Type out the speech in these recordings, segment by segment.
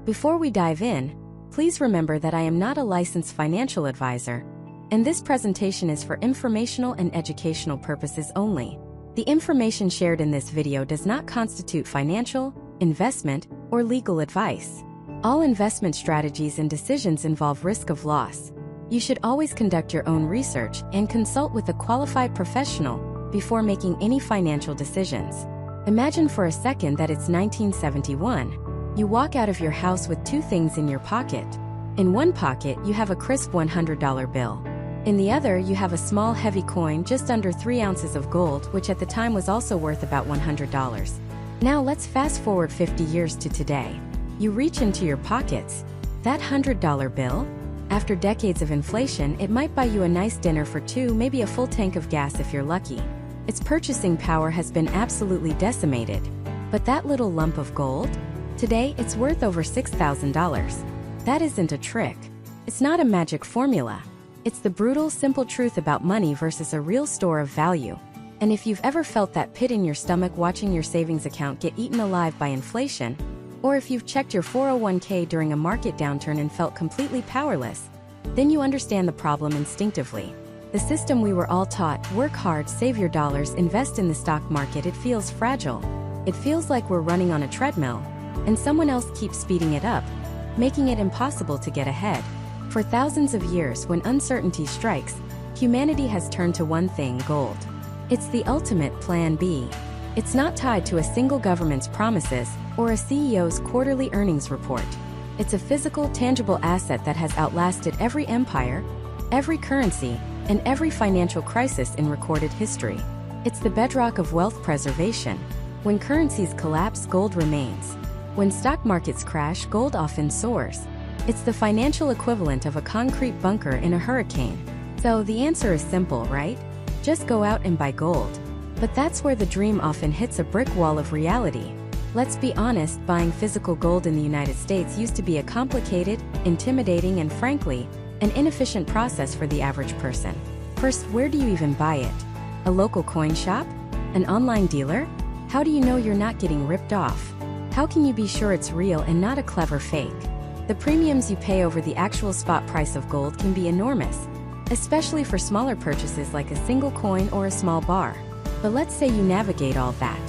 Before we dive in, please remember that I am not a licensed financial advisor, and this presentation is for informational and educational purposes only. The information shared in this video does not constitute financial, investment, or legal advice. All investment strategies and decisions involve risk of loss. You should always conduct your own research and consult with a qualified professional before making any financial decisions. Imagine for a second that it's 1971. You walk out of your house with two things in your pocket. In one pocket, you have a crisp $100 bill. In the other, you have a small heavy coin just under 3 ounces of gold, which at the time was also worth about $100. Now let's fast forward 50 years to today. You reach into your pockets. That $100 bill? After decades of inflation, it might buy you a nice dinner for two, maybe a full tank of gas if you're lucky. Its purchasing power has been absolutely decimated. But that little lump of gold? Today, it's worth over $6,000. That isn't a trick. It's not a magic formula. It's the brutal, simple truth about money versus a real store of value. And if you've ever felt that pit in your stomach watching your savings account get eaten alive by inflation, or if you've checked your 401k during a market downturn and felt completely powerless, then you understand the problem instinctively. The system we were all taught, work hard, save your dollars, invest in the stock market, it feels fragile. It feels like we're running on a treadmill, and someone else keeps speeding it up, making it impossible to get ahead. For thousands of years, when uncertainty strikes, humanity has turned to one thing: gold. It's the ultimate plan B. It's not tied to a single government's promises or a CEO's quarterly earnings report. It's a physical, tangible asset that has outlasted every empire, every currency, and every financial crisis in recorded history. It's the bedrock of wealth preservation. When currencies collapse, gold remains. When stock markets crash, gold often soars. It's the financial equivalent of a concrete bunker in a hurricane. So the answer is simple, right? Just go out and buy gold. But that's where the dream often hits a brick wall of reality. Let's be honest, buying physical gold in the United States used to be a complicated, intimidating, and frankly, an inefficient process for the average person. First, where do you even buy it? A local coin shop? An online dealer? How do you know you're not getting ripped off? How can you be sure it's real and not a clever fake? The premiums you pay over the actual spot price of gold can be enormous, especially for smaller purchases like a single coin or a small bar. But let's say you navigate all that.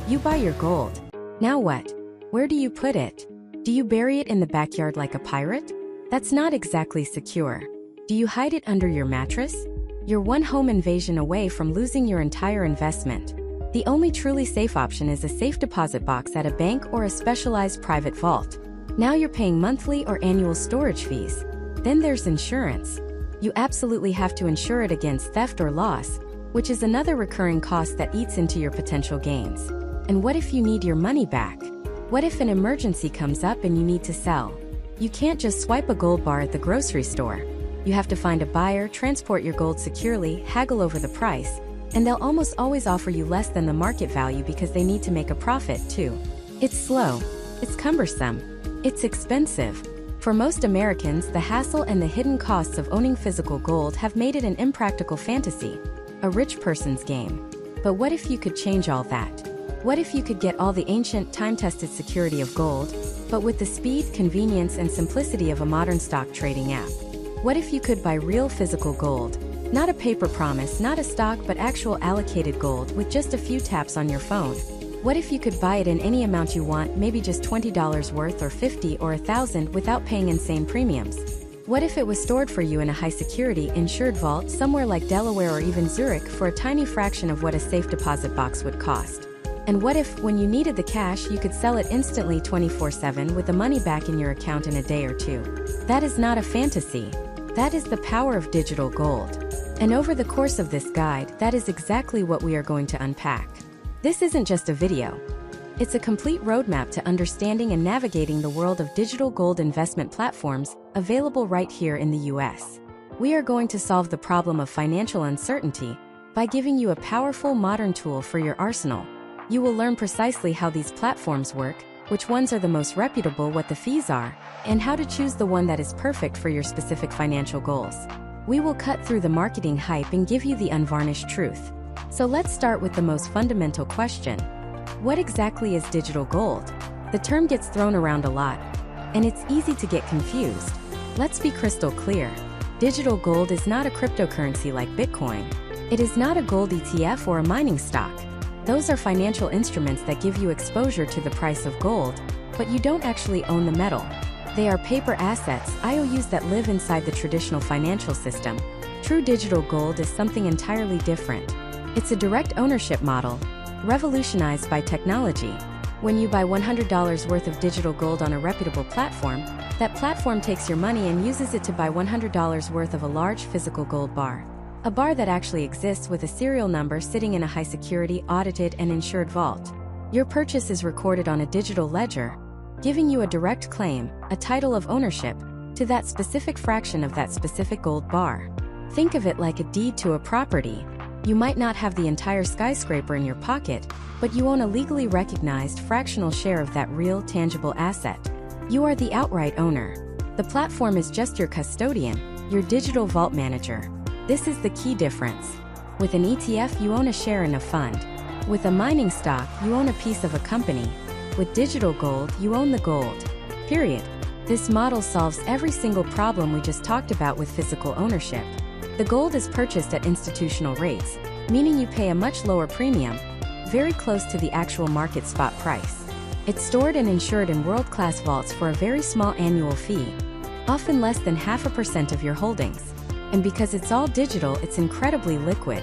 You buy your gold. Now what? Where do you put it? Do you bury it in the backyard like a pirate? That's not exactly secure. Do you hide it under your mattress? You're one home invasion away from losing your entire investment. The only truly safe option is a safe deposit box at a bank or a specialized private vault. Now you're paying monthly or annual storage fees. Then there's insurance. You absolutely have to insure it against theft or loss, which is another recurring cost that eats into your potential gains. And what if you need your money back? What if an emergency comes up and you need to sell? You can't just swipe a gold bar at the grocery store. You have to find a buyer, transport your gold securely, haggle over the price, and they'll almost always offer you less than the market value because they need to make a profit too. It's slow. It's cumbersome. It's expensive. For most Americans, the hassle and the hidden costs of owning physical gold have made it an impractical fantasy, a rich person's game. But what if you could change all that? What if you could get all the ancient, time-tested security of gold, but with the speed, convenience, and simplicity of a modern stock trading app? What if you could buy real physical gold? Not a paper promise, not a stock, but actual allocated gold with just a few taps on your phone. What if you could buy it in any amount you want, maybe just $20 worth or $50 or $1,000 without paying insane premiums? What if it was stored for you in a high-security, insured vault somewhere like Delaware or even Zurich for a tiny fraction of what a safe deposit box would cost? And what if, when you needed the cash, you could sell it instantly 24/7 with the money back in your account in a day or two? That is not a fantasy. That is the power of digital gold. And over the course of this guide, that is exactly what we are going to unpack. This isn't just a video. It's a complete roadmap to understanding and navigating the world of digital gold investment platforms available right here in the US. We are going to solve the problem of financial uncertainty by giving you a powerful modern tool for your arsenal. You will learn precisely how these platforms work, which ones are the most reputable, what the fees are, and how to choose the one that is perfect for your specific financial goals. We will cut through the marketing hype and give you the unvarnished truth. So let's start with the most fundamental question. What exactly is digital gold? The term gets thrown around a lot, and it's easy to get confused. Let's be crystal clear. Digital gold is not a cryptocurrency like Bitcoin. It is not a gold ETF or a mining stock. Those are financial instruments that give you exposure to the price of gold, but you don't actually own the metal. They are paper assets, IOUs that live inside the traditional financial system. True digital gold is something entirely different. It's a direct ownership model, revolutionized by technology. When you buy $100 worth of digital gold on a reputable platform, that platform takes your money and uses it to buy $100 worth of a large physical gold bar. A bar that actually exists with a serial number sitting in a high-security, audited, and insured vault. Your purchase is recorded on a digital ledger, giving you a direct claim, a title of ownership, to that specific fraction of that specific gold bar. Think of it like a deed to a property. You might not have the entire skyscraper in your pocket, but you own a legally recognized fractional share of that real, tangible asset. You are the outright owner. The platform is just your custodian, your digital vault manager. This is the key difference. With an ETF, you own a share in a fund. With a mining stock, you own a piece of a company. With digital gold, you own the gold. Period. This model solves every single problem we just talked about with physical ownership. The gold is purchased at institutional rates, meaning you pay a much lower premium, very close to the actual market spot price. It's stored and insured in world-class vaults for a very small annual fee, often less than 0.5% of your holdings. And because it's all digital, it's incredibly liquid.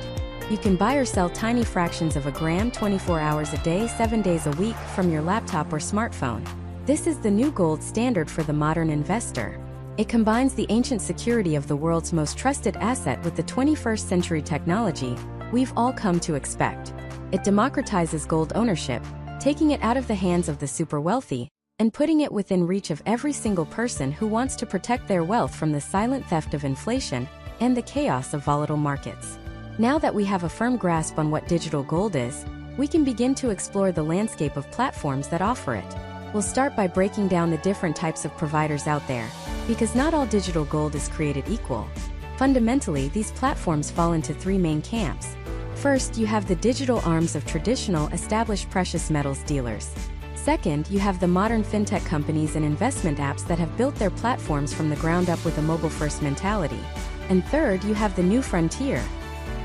You can buy or sell tiny fractions of a gram 24 hours a day, 7 days a week from your laptop or smartphone. This is the new gold standard for the modern investor. It combines the ancient security of the world's most trusted asset with the 21st century technology we've all come to expect. It democratizes gold ownership, taking it out of the hands of the super wealthy and putting it within reach of every single person who wants to protect their wealth from the silent theft of inflation and the chaos of volatile markets. Now that we have a firm grasp on what digital gold is, we can begin to explore the landscape of platforms that offer it. We'll start by breaking down the different types of providers out there, because not all digital gold is created equal. Fundamentally, these platforms fall into three main camps. First, you have the digital arms of traditional, established precious metals dealers. Second, you have the modern fintech companies and investment apps that have built their platforms from the ground up with a mobile-first mentality. And third, you have the new frontier,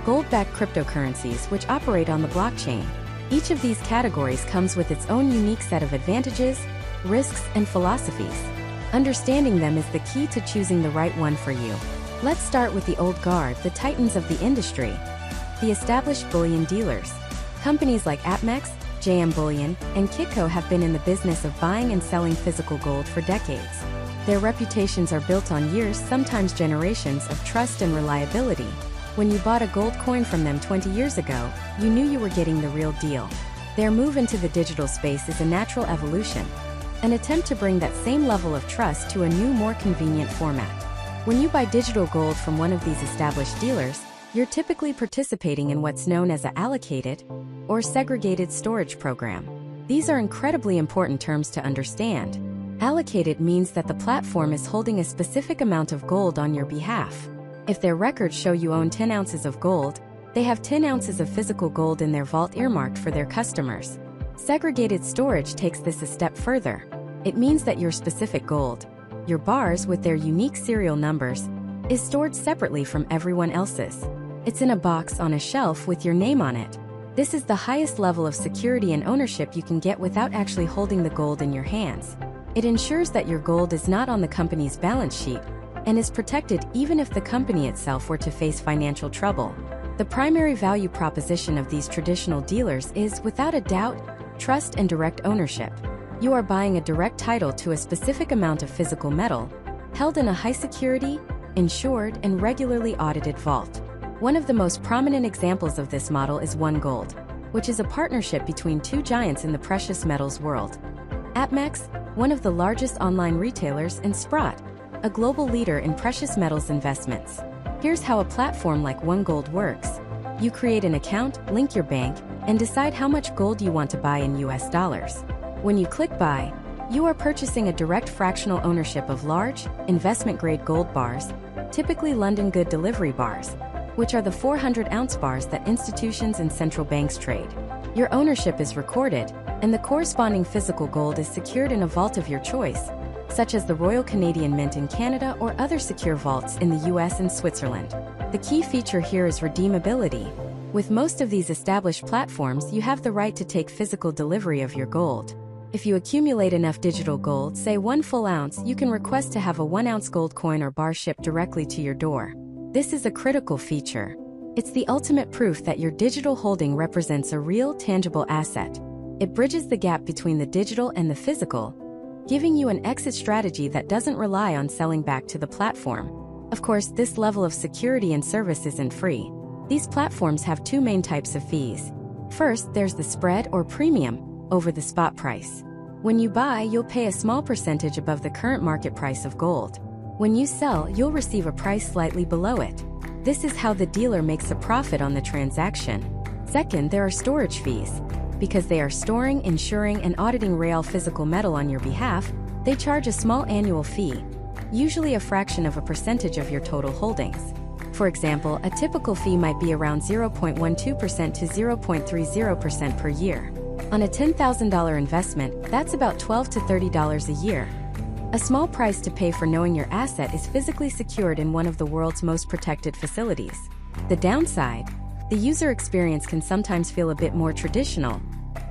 gold-backed cryptocurrencies which operate on the blockchain. Each of these categories comes with its own unique set of advantages, risks, and philosophies. Understanding them is the key to choosing the right one for you. Let's start with the old guard, the titans of the industry, the established bullion dealers. Companies like APMEX, JM Bullion, and Kitco have been in the business of buying and selling physical gold for decades. Their reputations are built on years, sometimes generations, of trust and reliability. When you bought a gold coin from them 20 years ago, you knew you were getting the real deal. Their move into the digital space is a natural evolution, an attempt to bring that same level of trust to a new, more convenient format. When you buy digital gold from one of these established dealers, you're typically participating in what's known as an allocated or segregated storage program. These are incredibly important terms to understand. Allocated means that the platform is holding a specific amount of gold on your behalf. If their records show you own 10 ounces of gold, they have 10 ounces of physical gold in their vault earmarked for their customers. Segregated storage takes this a step further. It means that your specific gold, your bars with their unique serial numbers, is stored separately from everyone else's. It's in a box on a shelf with your name on it. This is the highest level of security and ownership you can get without actually holding the gold in your hands. It ensures that your gold is not on the company's balance sheet and is protected even if the company itself were to face financial trouble. The primary value proposition of these traditional dealers is, without a doubt, trust and direct ownership. You are buying a direct title to a specific amount of physical metal, held in a high-security, insured, and regularly audited vault. One of the most prominent examples of this model is One Gold, which is a partnership between two giants in the precious metals world. APMEX, one of the largest online retailers, and Sprott, a global leader in precious metals investments. Here's how a platform like One Gold works. You create an account, link your bank, and decide how much gold you want to buy in US dollars. When you click Buy, you are purchasing a direct fractional ownership of large, investment-grade gold bars, typically London Good Delivery bars, which are the 400-ounce bars that institutions and central banks trade. Your ownership is recorded, and the corresponding physical gold is secured in a vault of your choice, such as the Royal Canadian Mint in Canada or other secure vaults in the US and Switzerland. The key feature here is redeemability. With most of these established platforms, you have the right to take physical delivery of your gold. If you accumulate enough digital gold, say 1 full ounce, you can request to have a 1-ounce gold coin or bar shipped directly to your door. This is a critical feature. It's the ultimate proof that your digital holding represents a real, tangible asset. It bridges the gap between the digital and the physical, giving you an exit strategy that doesn't rely on selling back to the platform. Of course, this level of security and service isn't free. These platforms have 2 main types of fees. First, there's the spread or premium over the spot price. When you buy, you'll pay a small percentage above the current market price of gold. When you sell, you'll receive a price slightly below it. This is how the dealer makes a profit on the transaction. Second, there are storage fees. Because they are storing, insuring, and auditing real physical metal on your behalf, they charge a small annual fee, usually a fraction of a percentage of your total holdings. For example, a typical fee might be around 0.12% to 0.30% per year. On a $10,000 investment, that's about $12 to $30 a year. A small price to pay for knowing your asset is physically secured in one of the world's most protected facilities. The downside: the user experience can sometimes feel a bit more traditional,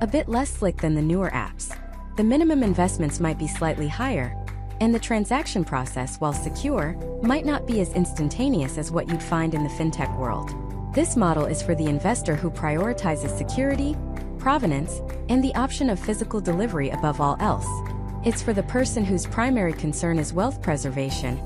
a bit less slick than the newer apps. The minimum investments might be slightly higher, and the transaction process, while secure, might not be as instantaneous as what you'd find in the fintech world. This model is for the investor who prioritizes security, provenance, and the option of physical delivery above all else. It's for the person whose primary concern is wealth preservation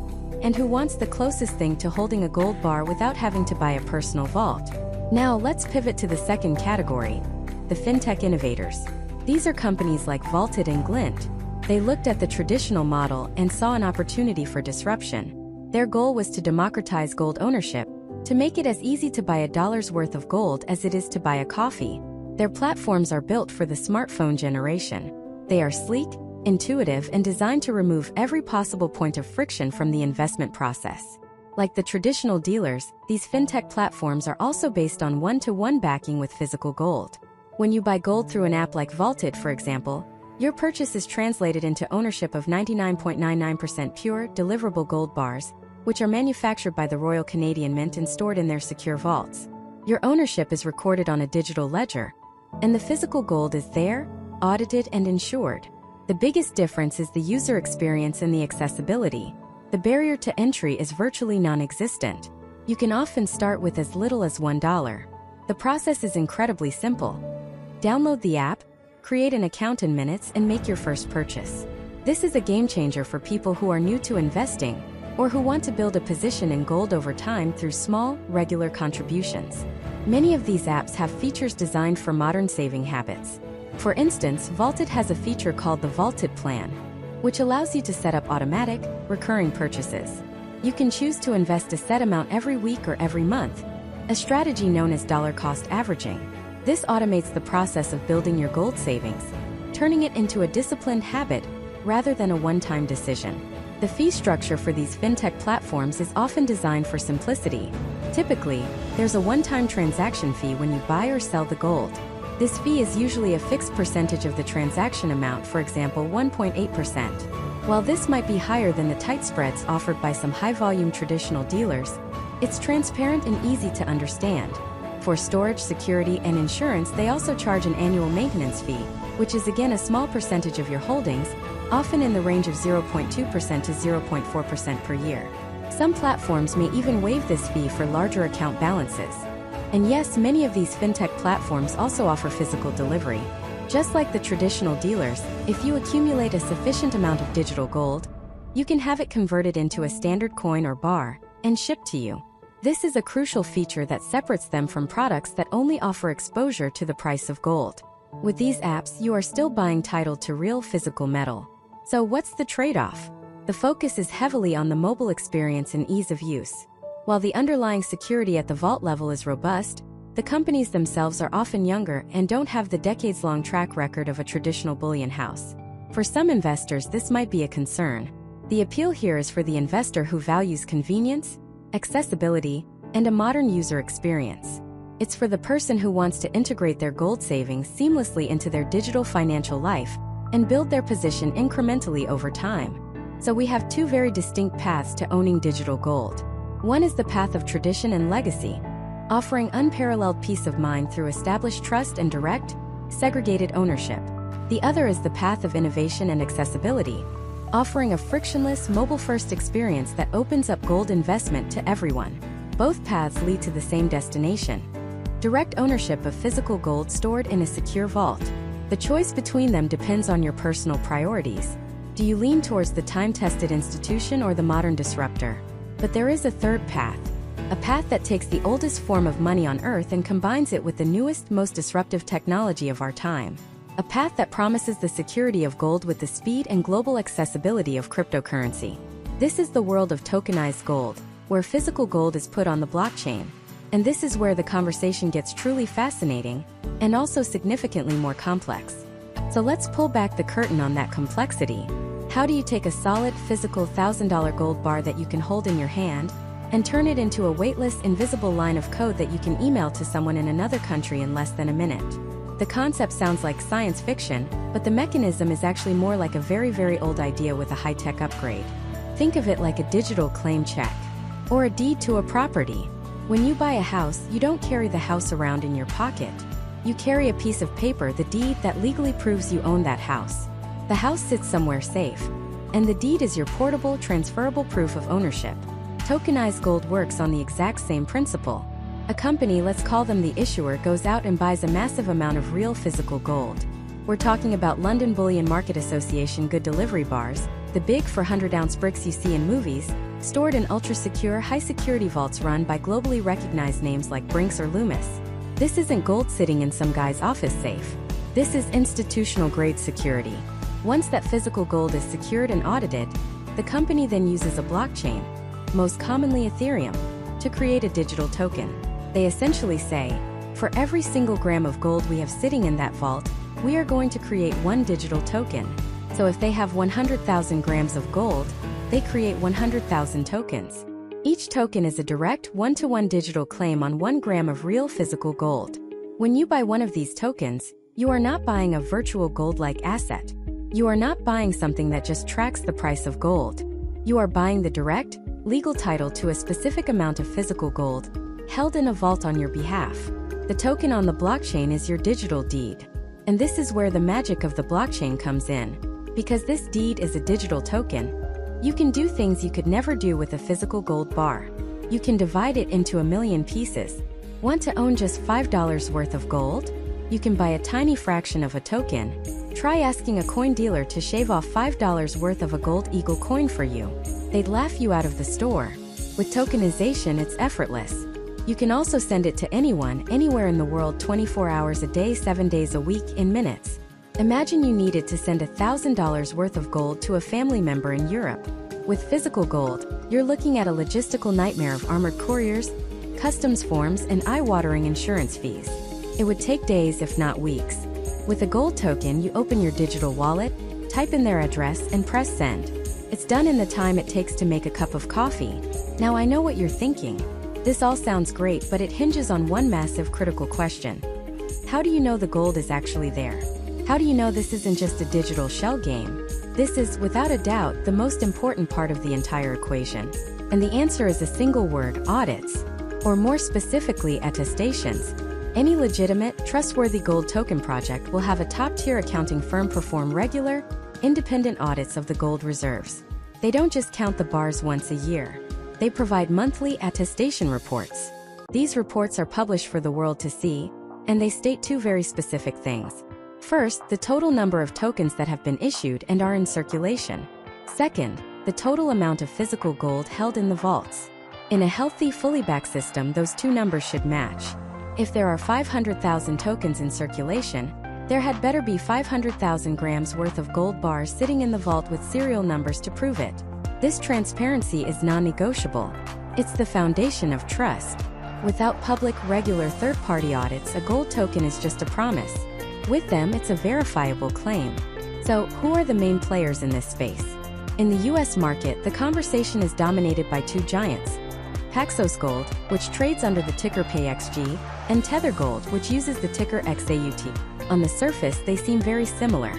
and who wants the closest thing to holding a gold bar without having to buy a personal vault. Now let's pivot to the second category, the fintech innovators. These are companies like Vaulted and Glint. They looked at the traditional model and saw an opportunity for disruption. Their goal was to democratize gold ownership, to make it as easy to buy $1 worth of gold as it is to buy a coffee. Their platforms are built for the smartphone generation. They are sleek, intuitive, and designed to remove every possible point of friction from the investment process. Like the traditional dealers, these fintech platforms are also based on one-to-one backing with physical gold. When you buy gold through an app like Vaulted, for example, your purchase is translated into ownership of 99.99% pure, deliverable gold bars, which are manufactured by the Royal Canadian Mint and stored in their secure vaults. Your ownership is recorded on a digital ledger, and the physical gold is there, audited, and insured. The biggest difference is the user experience and the accessibility. The barrier to entry is virtually non-existent. You can often start with as little as $1. The process is incredibly simple. Download the app, create an account in minutes, and make your first purchase. This is a game changer for people who are new to investing or who want to build a position in gold over time through small, regular contributions. Many of these apps have features designed for modern saving habits. For instance, Vaulted has a feature called the Vaulted Plan, which allows you to set up automatic, recurring purchases. You can choose to invest a set amount every week or every month, a strategy known as dollar cost averaging. This automates the process of building your gold savings, turning it into a disciplined habit rather than a one-time decision. The fee structure for these fintech platforms is often designed for simplicity. Typically, there's a one-time transaction fee when you buy or sell the gold. This fee is usually a fixed percentage of the transaction amount, for example 1.8%. While this might be higher than the tight spreads offered by some high-volume traditional dealers, it's transparent and easy to understand. For storage, security, and insurance, they also charge an annual maintenance fee, which is again a small percentage of your holdings, often in the range of 0.2% to 0.4% per year. Some platforms may even waive this fee for larger account balances. And yes, many of these fintech platforms also offer physical delivery. Just like the traditional dealers, if you accumulate a sufficient amount of digital gold, you can have it converted into a standard coin or bar and shipped to you. This is a crucial feature that separates them from products that only offer exposure to the price of gold. With these apps, you are still buying title to real physical metal. So what's the trade-off? The focus is heavily on the mobile experience and ease of use. While the underlying security at the vault level is robust, the companies themselves are often younger and don't have the decades-long track record of a traditional bullion house. For some investors, this might be a concern. The appeal here is for the investor who values convenience, accessibility, and a modern user experience. It's for the person who wants to integrate their gold savings seamlessly into their digital financial life and build their position incrementally over time. So we have two very distinct paths to owning digital gold. One is the path of tradition and legacy, offering unparalleled peace of mind through established trust and direct, segregated ownership. The other is the path of innovation and accessibility, offering a frictionless, mobile-first experience that opens up gold investment to everyone. Both paths lead to the same destination: direct ownership of physical gold stored in a secure vault. The choice between them depends on your personal priorities. Do you lean towards the time-tested institution or the modern disruptor? But there is a third path. A path that takes the oldest form of money on Earth and combines it with the newest, most disruptive technology of our time. A path that promises the security of gold with the speed and global accessibility of cryptocurrency. This is the world of tokenized gold, where physical gold is put on the blockchain. And this is where the conversation gets truly fascinating, and also significantly more complex. So let's pull back the curtain on that complexity. How do you take a solid, physical $1,000 gold bar that you can hold in your hand, and turn it into a weightless, invisible line of code that you can email to someone in another country in less than a minute? The concept sounds like science fiction, but the mechanism is actually more like a very, very old idea with a high-tech upgrade. Think of it like a digital claim check, or a deed to a property. When you buy a house, you don't carry the house around in your pocket. You carry a piece of paper, the deed, that legally proves you own that house. The house sits somewhere safe, and the deed is your portable, transferable proof of ownership. Tokenized gold works on the exact same principle. A company, let's call them the issuer, goes out and buys a massive amount of real physical gold. We're talking about London Bullion Market Association good delivery bars, the big 400-ounce bricks you see in movies, stored in ultra-secure, high-security vaults run by globally recognized names like Brinks or Loomis. This isn't gold sitting in some guy's office safe. This is institutional-grade security. Once that physical gold is secured and audited, the company then uses a blockchain, most commonly Ethereum, to create a digital token. They essentially say, for every single gram of gold we have sitting in that vault, we are going to create one digital token. So if they have 100,000 grams of gold, they create 100,000 tokens. Each token is a direct one-to-one digital claim on 1 gram of real physical gold. When you buy one of these tokens, you are not buying a virtual gold-like asset. You are not buying something that just tracks the price of gold. You are buying the direct, legal title to a specific amount of physical gold, held in a vault on your behalf. The token on the blockchain is your digital deed. And this is where the magic of the blockchain comes in. Because this deed is a digital token, you can do things you could never do with a physical gold bar. You can divide it into a million pieces. Want to own just $5 worth of gold? You can buy a tiny fraction of a token. Try asking a coin dealer to shave off $5 worth of a gold eagle coin for you. They'd laugh you out of the store. With tokenization, it's effortless. You can also send it to anyone, anywhere in the world 24 hours a day, 7 days a week, in minutes. Imagine you needed to send $1,000 worth of gold to a family member in Europe. With physical gold, you're looking at a logistical nightmare of armored couriers, customs forms, and eye-watering insurance fees. It would take days, if not weeks. With a gold token, you open your digital wallet, type in their address, and press send. It's done in the time it takes to make a cup of coffee. Now I know what you're thinking. This all sounds great, but it hinges on one massive critical question. How do you know the gold is actually there? How do you know this isn't just a digital shell game? This is, without a doubt, the most important part of the entire equation. And the answer is a single word: audits. Or more specifically, attestations. Any legitimate, trustworthy gold token project will have a top-tier accounting firm perform regular, independent audits of the gold reserves. They don't just count the bars once a year. They provide monthly attestation reports. These reports are published for the world to see, and they state two very specific things. First, the total number of tokens that have been issued and are in circulation. Second, the total amount of physical gold held in the vaults. In a healthy, fully backed system, those two numbers should match. If there are 500,000 tokens in circulation, there had better be 500,000 grams worth of gold bars sitting in the vault with serial numbers to prove it. This transparency is non-negotiable. It's the foundation of trust. Without public, regular third-party audits, a gold token is just a promise. With them, it's a verifiable claim. So, who are the main players in this space? In the US market, the conversation is dominated by two giants: Paxos Gold, which trades under the ticker PXG, and Tether Gold, which uses the ticker XAUT. On the surface, they seem very similar.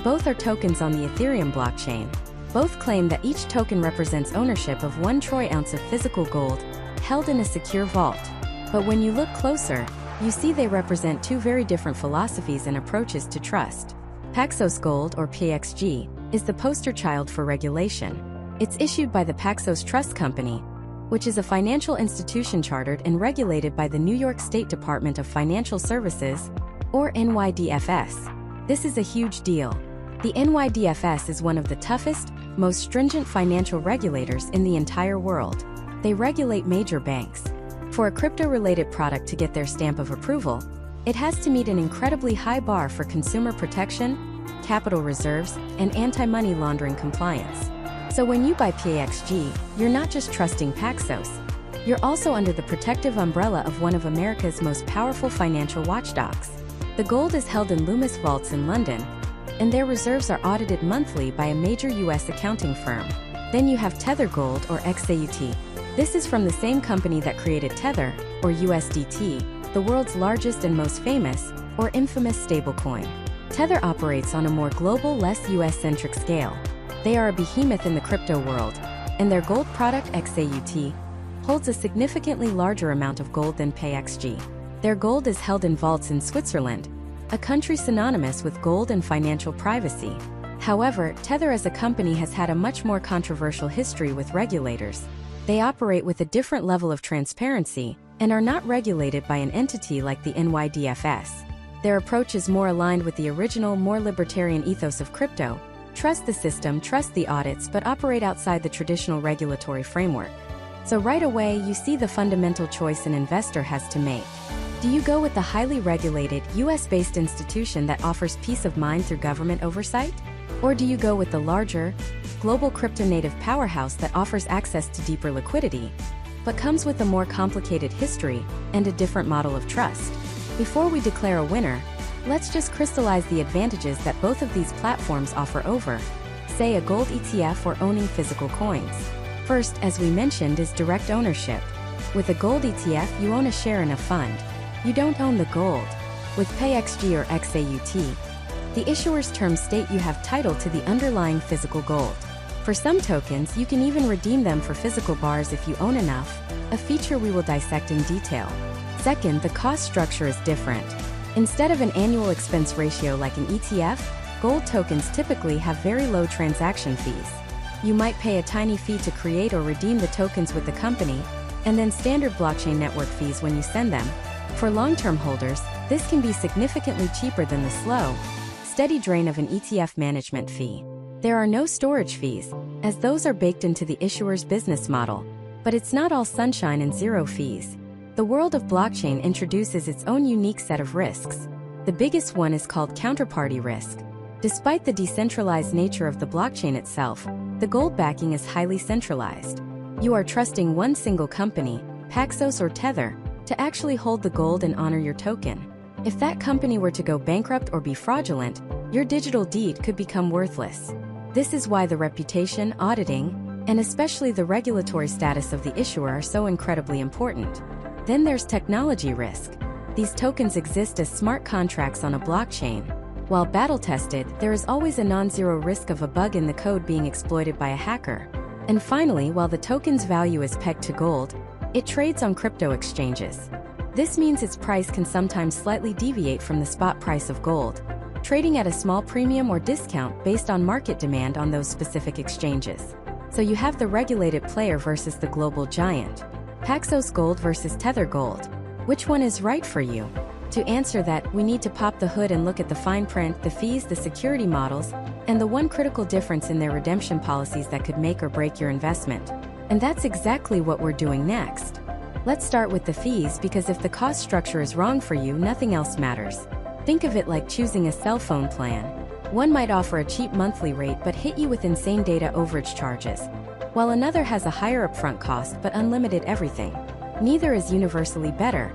Both are tokens on the Ethereum blockchain. Both claim that each token represents ownership of 1 troy ounce of physical gold, held in a secure vault. But when you look closer, you see they represent 2 very different philosophies and approaches to trust. Paxos Gold, or PXG, is the poster child for regulation. It's issued by the Paxos Trust Company, which is a financial institution chartered and regulated by the New York State Department of Financial Services, or NYDFS. This is a huge deal. The NYDFS is one of the toughest, most stringent financial regulators in the entire world. They regulate major banks. For a crypto-related product to get their stamp of approval, it has to meet an incredibly high bar for consumer protection, capital reserves, and anti-money laundering compliance. So when you buy PXG, you're not just trusting Paxos. You're also under the protective umbrella of one of America's most powerful financial watchdogs. The gold is held in Loomis vaults in London, and their reserves are audited monthly by a major U.S. accounting firm. Then you have Tether Gold, or XAUT. This is from the same company that created Tether, or USDT, the world's largest and most famous, or infamous stablecoin. Tether operates on a more global, less US-centric scale. They are a behemoth in the crypto world, and their gold product XAUT holds a significantly larger amount of gold than PXG. Their gold is held in vaults in Switzerland, a country synonymous with gold and financial privacy. However, Tether as a company has had a much more controversial history with regulators. They operate with a different level of transparency and are not regulated by an entity like the NYDFS. Their approach is more aligned with the original, more libertarian ethos of crypto. Trust the system, trust the audits, but operate outside the traditional regulatory framework. So right away, you see the fundamental choice an investor has to make. Do you go with the highly regulated, US-based institution that offers peace of mind through government oversight? Or do you go with the larger, global crypto-native powerhouse that offers access to deeper liquidity, but comes with a more complicated history and a different model of trust? Before we declare a winner, let's just crystallize the advantages that both of these platforms offer over, say, a gold ETF or owning physical coins. First, as we mentioned, is direct ownership. With a gold ETF, you own a share in a fund. You don't own the gold. With PXG or XAUT, the issuer's terms state you have title to the underlying physical gold. For some tokens, you can even redeem them for physical bars if you own enough, a feature we will dissect in detail. Second, the cost structure is different. Instead of an annual expense ratio like an ETF, gold tokens typically have very low transaction fees. You might pay a tiny fee to create or redeem the tokens with the company, and then standard blockchain network fees when you send them. For long-term holders, this can be significantly cheaper than the slow, steady drain of an ETF management fee. There are no storage fees, as those are baked into the issuer's business model. But it's not all sunshine and zero fees. The world of blockchain introduces its own unique set of risks. The biggest one is called counterparty risk. Despite the decentralized nature of the blockchain itself, the gold backing is highly centralized. You are trusting one single company, Paxos or Tether, to actually hold the gold and honor your token. If that company were to go bankrupt or be fraudulent, your digital deed could become worthless. This is why the reputation, auditing, and especially the regulatory status of the issuer are so incredibly important. Then there's technology risk. These tokens exist as smart contracts on a blockchain. While battle-tested, there is always a non-zero risk of a bug in the code being exploited by a hacker. And finally, while the token's value is pegged to gold, it trades on crypto exchanges. This means its price can sometimes slightly deviate from the spot price of gold, trading at a small premium or discount based on market demand on those specific exchanges. So you have the regulated player versus the global giant. Paxos Gold versus Tether Gold. Which one is right for you? To answer that, we need to pop the hood and look at the fine print, the fees, the security models, and the one critical difference in their redemption policies that could make or break your investment. And that's exactly what we're doing next. Let's start with the fees, because if the cost structure is wrong for you, nothing else matters. Think of it like choosing a cell phone plan. One might offer a cheap monthly rate but hit you with insane data overage charges, while another has a higher upfront cost but unlimited everything. Neither is universally better.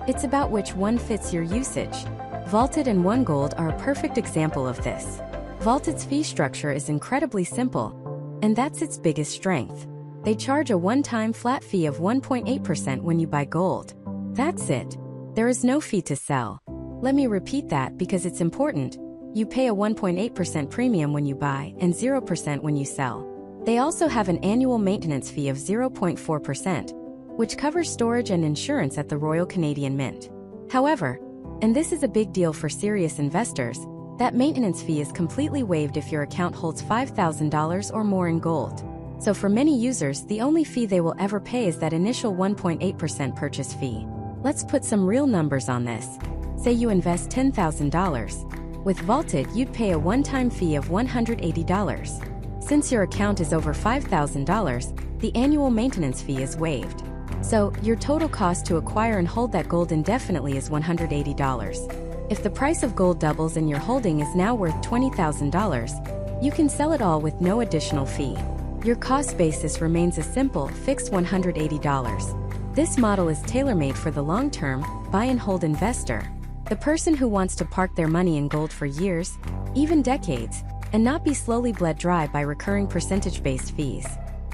It's about which one fits your usage. Vaulted and One Gold are a perfect example of this. Vaulted's fee structure is incredibly simple, and that's its biggest strength. They charge a one-time flat fee of 1.8% when you buy gold. That's it. There is no fee to sell. Let me repeat that because it's important. You pay a 1.8% premium when you buy and 0% when you sell. They also have an annual maintenance fee of 0.4%, which covers storage and insurance at the Royal Canadian Mint. However, and this is a big deal for serious investors, that maintenance fee is completely waived if your account holds $5,000 or more in gold. So for many users, the only fee they will ever pay is that initial 1.8% purchase fee. Let's put some real numbers on this. Say you invest $10,000. With Vaulted, you'd pay a one-time fee of $180. Since your account is over $5,000, the annual maintenance fee is waived. So, your total cost to acquire and hold that gold indefinitely is $180. If the price of gold doubles and your holding is now worth $20,000, you can sell it all with no additional fee. Your cost basis remains a simple, fixed $180. This model is tailor-made for the long-term, buy-and-hold investor, the person who wants to park their money in gold for years, even decades, and not be slowly bled dry by recurring percentage-based fees.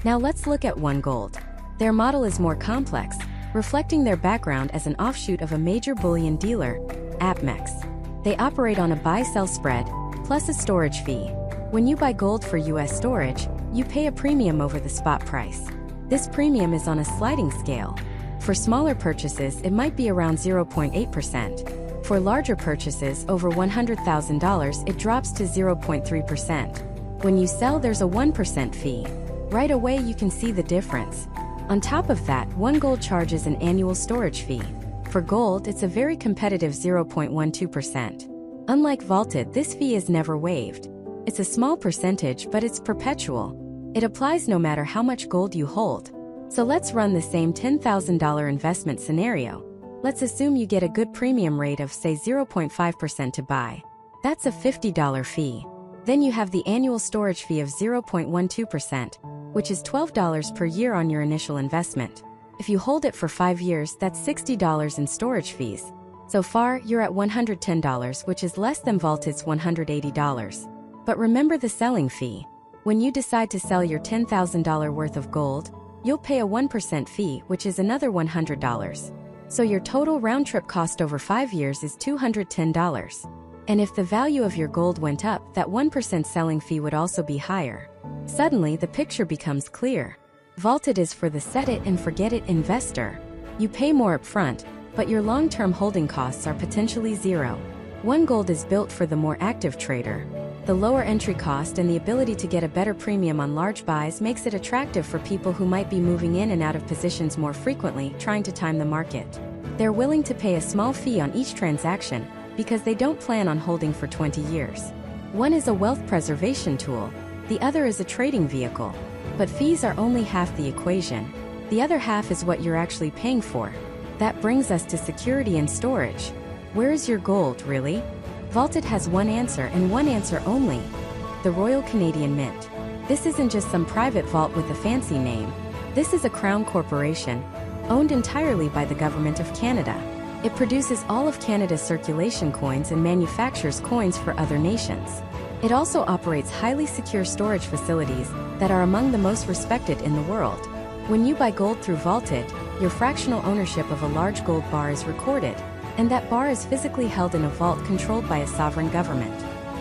Now let's look at One Gold. Their model is more complex, reflecting their background as an offshoot of a major bullion dealer, APMEX. They operate on a buy-sell spread, plus a storage fee. When you buy gold for U.S. storage, you pay a premium over the spot price. This premium is on a sliding scale. For smaller purchases, it might be around 0.8%. For larger purchases over $100,000, it drops to 0.3%. When you sell, there's a 1% fee. Right away, you can see the difference. On top of that, One Gold charges an annual storage fee. For gold, it's a very competitive 0.12%. Unlike Vaulted, this fee is never waived. It's a small percentage, but it's perpetual. It applies no matter how much gold you hold. So let's run the same $10,000 investment scenario. Let's assume you get a good premium rate of, say, 0.5% to buy. That's a $50 fee. Then you have the annual storage fee of 0.12%, which is $12 per year on your initial investment. If you hold it for 5 years, that's $60 in storage fees. So far, you're at $110, which is less than Vaulted's $180. But remember the selling fee. When you decide to sell your $10,000 worth of gold, you'll pay a 1% fee, which is another $100. So your total round-trip cost over 5 years is $210. And if the value of your gold went up, that 1% selling fee would also be higher. Suddenly, the picture becomes clear. Vaulted is for the set-it-and-forget-it investor. You pay more upfront, but your long-term holding costs are potentially zero. One Gold is built for the more active trader. The lower entry cost and the ability to get a better premium on large buys makes it attractive for people who might be moving in and out of positions more frequently, trying to time the market. They're willing to pay a small fee on each transaction because they don't plan on holding for 20 years. One is a wealth preservation tool, the other is a trading vehicle. But fees are only half the equation. The other half is what you're actually paying for. That brings us to security and storage. Where is your gold, really? Vaulted has one answer and one answer only: the Royal Canadian Mint. This isn't just some private vault with a fancy name. This is a crown corporation, owned entirely by the Government of Canada. It produces all of Canada's circulation coins and manufactures coins for other nations. It also operates highly secure storage facilities that are among the most respected in the world. When you buy gold through Vaulted, your fractional ownership of a large gold bar is recorded, and that bar is physically held in a vault controlled by a sovereign government.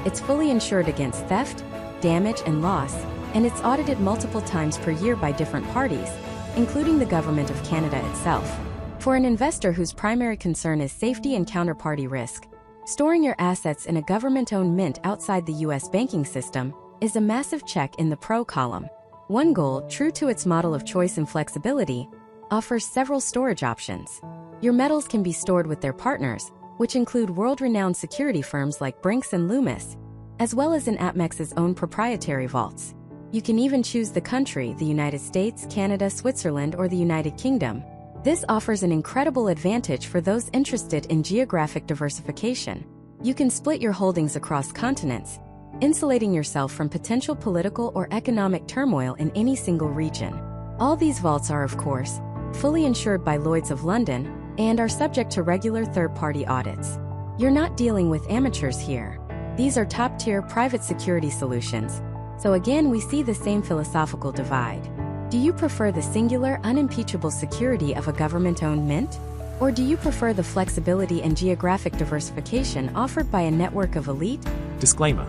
It's fully insured against theft, damage, and loss, and it's audited multiple times per year by different parties, including the Government of Canada itself. For an investor whose primary concern is safety and counterparty risk, storing your assets in a government-owned mint outside the U.S. banking system is a massive check in the pro column. One Gold, true to its model of choice and flexibility, offers several storage options. Your metals can be stored with their partners, which include world-renowned security firms like Brinks and Loomis, as well as in APMEX's own proprietary vaults. You can even choose the country: the United States, Canada, Switzerland, or the United Kingdom. This offers an incredible advantage for those interested in geographic diversification. You can split your holdings across continents, insulating yourself from potential political or economic turmoil in any single region. All these vaults are, of course, fully insured by Lloyd's of London and are subject to regular third-party audits. You're not dealing with amateurs here. These are top-tier private security solutions. So again, we see the same philosophical divide. Do you prefer the singular, unimpeachable security of a government-owned mint? Or do you prefer the flexibility and geographic diversification offered by a network of elite? Disclaimer: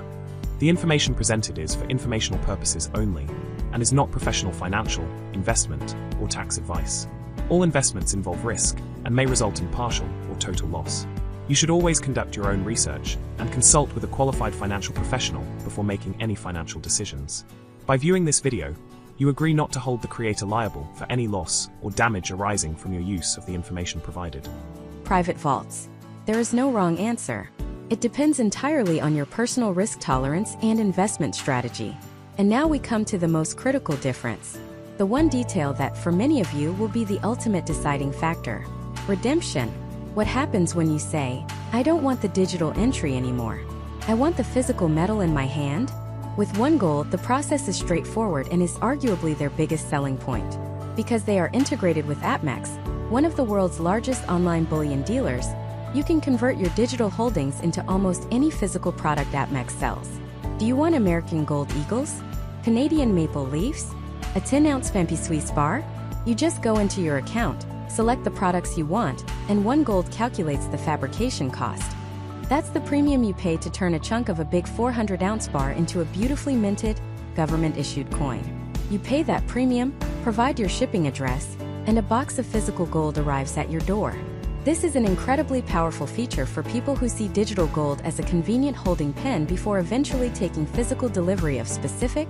the information presented is for informational purposes only and is not professional financial, investment, or tax advice. All investments involve risk and may result in partial or total loss. You should always conduct your own research and consult with a qualified financial professional before making any financial decisions. By viewing this video, you agree not to hold the creator liable for any loss or damage arising from your use of the information provided. Private vaults. There is no wrong answer. It depends entirely on your personal risk tolerance and investment strategy. And now we come to the most critical difference. The one detail that, for many of you, will be the ultimate deciding factor. Redemption. What happens when you say, "I don't want the digital entry anymore. I want the physical metal in my hand"? With OneGold, the process is straightforward and is arguably their biggest selling point. Because they are integrated with APMEX, one of the world's largest online bullion dealers, you can convert your digital holdings into almost any physical product APMEX sells. Do you want American Gold Eagles? Canadian Maple Leafs? A 10-ounce Fampi Suisse bar? You just go into your account, select the products you want, and OneGold calculates the fabrication cost. That's the premium you pay to turn a chunk of a big 400-ounce bar into a beautifully minted, government-issued coin. You pay that premium, provide your shipping address, and a box of physical gold arrives at your door. This is an incredibly powerful feature for people who see digital gold as a convenient holding pen before eventually taking physical delivery of specific,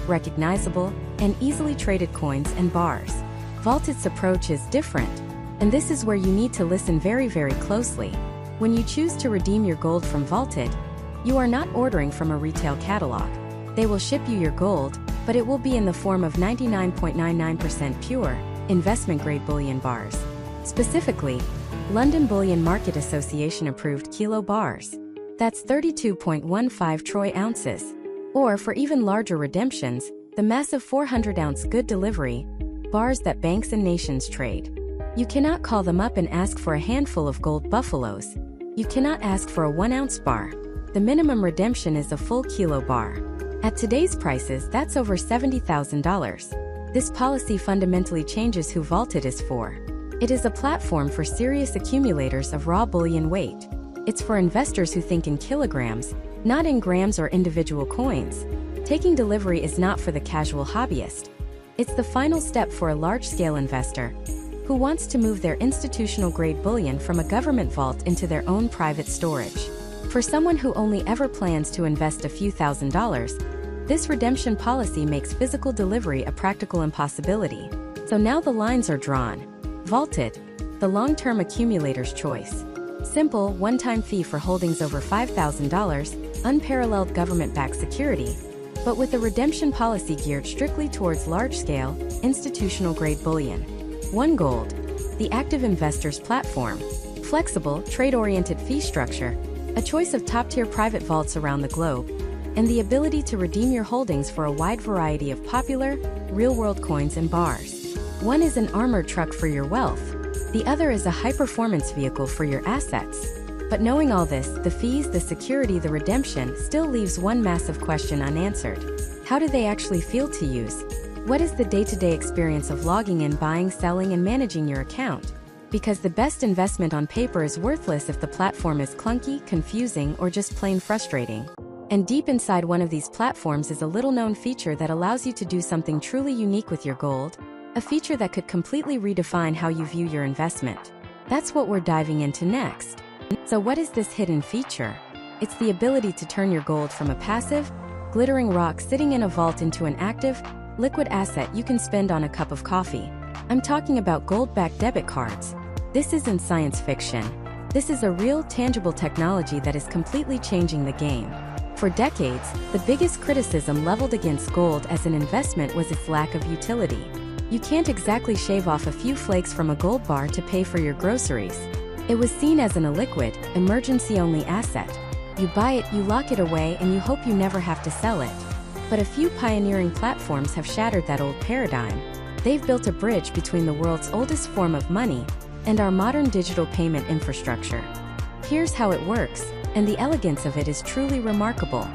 recognizable, and easily traded coins and bars. Vaulted's approach is different, and this is where you need to listen very, very closely. When you choose to redeem your gold from Vaulted, you are not ordering from a retail catalog. They will ship you your gold, but it will be in the form of 99.99% pure, investment-grade bullion bars. Specifically, London Bullion Market Association approved kilo bars. That's 32.15 troy ounces. Or for even larger redemptions, the massive 400-ounce good delivery bars that banks and nations trade. You cannot call them up and ask for a handful of gold buffaloes. You cannot ask for a 1-ounce bar. The minimum redemption is a full kilo bar. At today's prices, that's over $70,000. This policy fundamentally changes who Vaulted is for. It is a platform for serious accumulators of raw bullion weight. It's for investors who think in kilograms, not in grams or individual coins. Taking delivery is not for the casual hobbyist. It's the final step for a large-scale investor who wants to move their institutional-grade bullion from a government vault into their own private storage. For someone who only ever plans to invest a few $1,000s, this redemption policy makes physical delivery a practical impossibility. So now the lines are drawn. Vaulted, the long-term accumulator's choice. Simple, one-time fee for holdings over $5,000, unparalleled government-backed security, but with a redemption policy geared strictly towards large-scale, institutional-grade bullion. OneGold, the active investors platform. Flexible, trade-oriented fee structure, a choice of top-tier private vaults around the globe, and the ability to redeem your holdings for a wide variety of popular, real-world coins and bars. One is an armored truck for your wealth. The other is a high-performance vehicle for your assets. But knowing all this, the fees, the security, the redemption, still leaves one massive question unanswered. How do they actually feel to use? What is the day-to-day experience of logging in, buying, selling, and managing your account? Because the best investment on paper is worthless if the platform is clunky, confusing, or just plain frustrating. And deep inside one of these platforms is a little-known feature that allows you to do something truly unique with your gold, a feature that could completely redefine how you view your investment. That's what we're diving into next. So what is this hidden feature? It's the ability to turn your gold from a passive, glittering rock sitting in a vault into an active, liquid asset you can spend on a cup of coffee. I'm talking about gold-backed debit cards. This isn't science fiction. This is a real, tangible technology that is completely changing the game. For decades, the biggest criticism leveled against gold as an investment was its lack of utility. You can't exactly shave off a few flakes from a gold bar to pay for your groceries. It was seen as an illiquid, emergency-only asset. You buy it, you lock it away, and you hope you never have to sell it. But a few pioneering platforms have shattered that old paradigm. They've built a bridge between the world's oldest form of money and our modern digital payment infrastructure. Here's how it works, and the elegance of it is truly remarkable.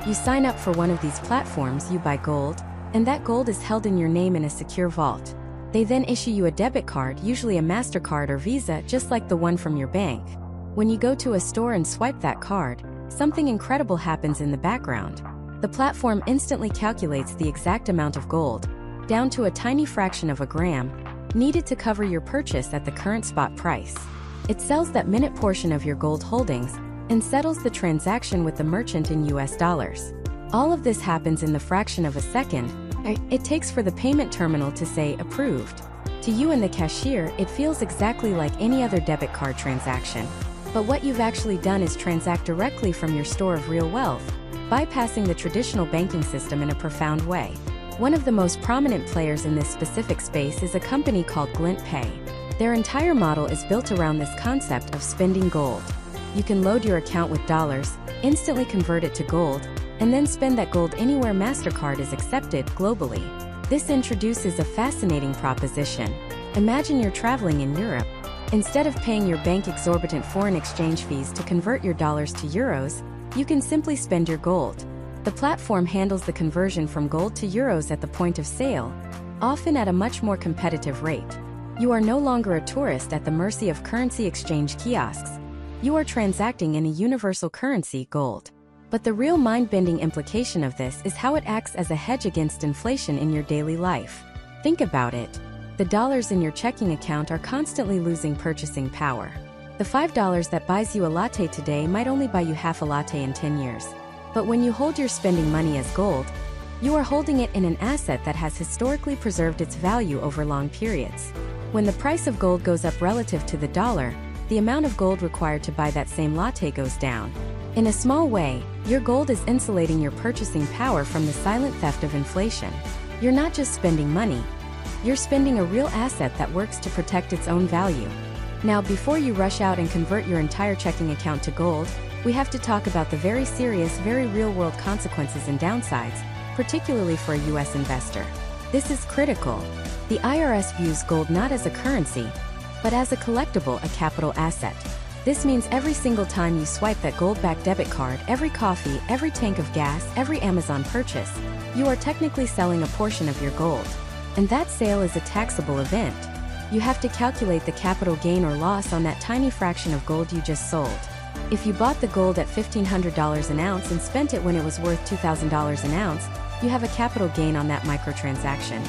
You sign up for one of these platforms, you buy gold, and that gold is held in your name in a secure vault. They then issue you a debit card, usually a MasterCard or Visa, just like the one from your bank. When you go to a store and swipe that card, something incredible happens in the background. The platform instantly calculates the exact amount of gold, down to a tiny fraction of a gram, needed to cover your purchase at the current spot price. It sells that minute portion of your gold holdings and settles the transaction with the merchant in US dollars. All of this happens in the fraction of a second it takes for the payment terminal to say approved. To you and the cashier, it feels exactly like any other debit card transaction. But what you've actually done is transact directly from your store of real wealth, bypassing the traditional banking system in a profound way. One of the most prominent players in this specific space is a company called Glint Pay. Their entire model is built around this concept of spending gold. You can load your account with dollars, instantly convert it to gold, and then spend that gold anywhere MasterCard is accepted globally. This introduces a fascinating proposition. Imagine you're traveling in Europe. Instead of paying your bank exorbitant foreign exchange fees to convert your dollars to euros, you can simply spend your gold. The platform handles the conversion from gold to euros at the point of sale, often at a much more competitive rate. You are no longer a tourist at the mercy of currency exchange kiosks. You are transacting in a universal currency, gold. But the real mind-bending implication of this is how it acts as a hedge against inflation in your daily life. Think about it. The dollars in your checking account are constantly losing purchasing power. The $5 that buys you a latte today might only buy you half a latte in 10 years. But when you hold your spending money as gold, you are holding it in an asset that has historically preserved its value over long periods. When the price of gold goes up relative to the dollar, the amount of gold required to buy that same latte goes down. In a small way, your gold is insulating your purchasing power from the silent theft of inflation. You're not just spending money, you're spending a real asset that works to protect its own value. Now, before you rush out and convert your entire checking account to gold, we have to talk about the very serious, very real-world consequences and downsides, particularly for a US investor. This is critical. The IRS views gold not as a currency, but as a collectible, a capital asset. This means every single time you swipe that gold-backed debit card, every coffee, every tank of gas, every Amazon purchase, you are technically selling a portion of your gold. And that sale is a taxable event. You have to calculate the capital gain or loss on that tiny fraction of gold you just sold. If you bought the gold at $1,500 an ounce and spent it when it was worth $2,000 an ounce, you have a capital gain on that microtransaction.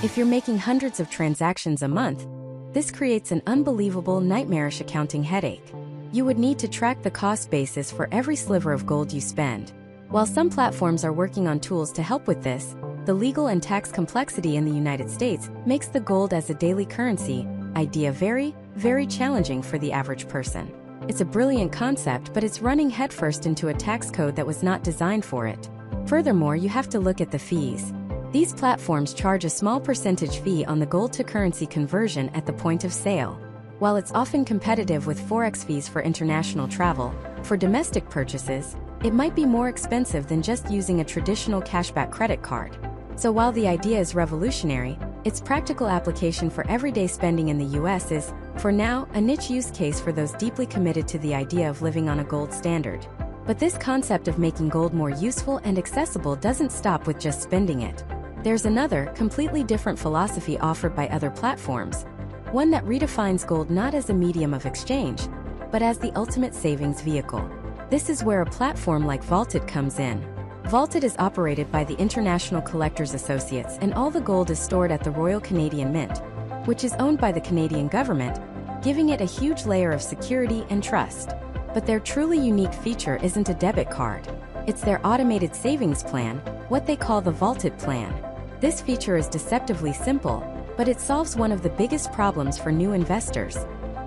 If you're making hundreds of transactions a month, this creates an unbelievable, nightmarish accounting headache. You would need to track the cost basis for every sliver of gold you spend. While some platforms are working on tools to help with this, the legal and tax complexity in the United States makes the gold as a daily currency idea very, very challenging for the average person. It's a brilliant concept, but it's running headfirst into a tax code that was not designed for it. Furthermore, you have to look at the fees. These platforms charge a small percentage fee on the gold-to-currency conversion at the point of sale. While it's often competitive with forex fees for international travel, for domestic purchases, it might be more expensive than just using a traditional cashback credit card. So while the idea is revolutionary, its practical application for everyday spending in the US is, for now, a niche use case for those deeply committed to the idea of living on a gold standard. But this concept of making gold more useful and accessible doesn't stop with just spending it. There's another, completely different philosophy offered by other platforms, one that redefines gold not as a medium of exchange, but as the ultimate savings vehicle. This is where a platform like Vaulted comes in. Vaulted is operated by the International Collectors Associates, and all the gold is stored at the Royal Canadian Mint, which is owned by the Canadian government, giving it a huge layer of security and trust. But their truly unique feature isn't a debit card. It's their automated savings plan, what they call the Vaulted Plan. This feature is deceptively simple, but it solves one of the biggest problems for new investors: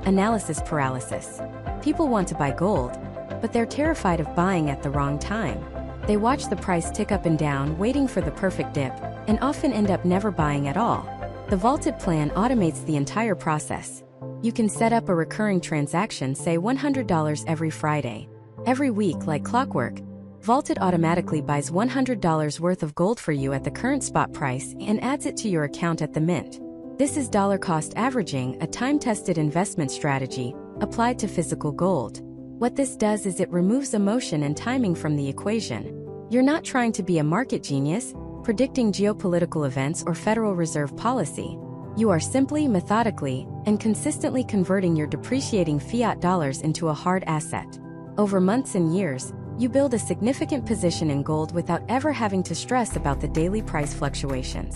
analysis paralysis. People want to buy gold, but they're terrified of buying at the wrong time. They watch the price tick up and down, waiting for the perfect dip, and often end up never buying at all. The Vaulted Plan automates the entire process. You can set up a recurring transaction, say $100 every Friday. Every week, like clockwork, Vaulted automatically buys $100 worth of gold for you at the current spot price and adds it to your account at the mint. This is dollar cost averaging, a time-tested investment strategy applied to physical gold. What this does is it removes emotion and timing from the equation. You're not trying to be a market genius, predicting geopolitical events or Federal Reserve policy. You are simply, methodically, and consistently converting your depreciating fiat dollars into a hard asset. Over months and years, you build a significant position in gold without ever having to stress about the daily price fluctuations.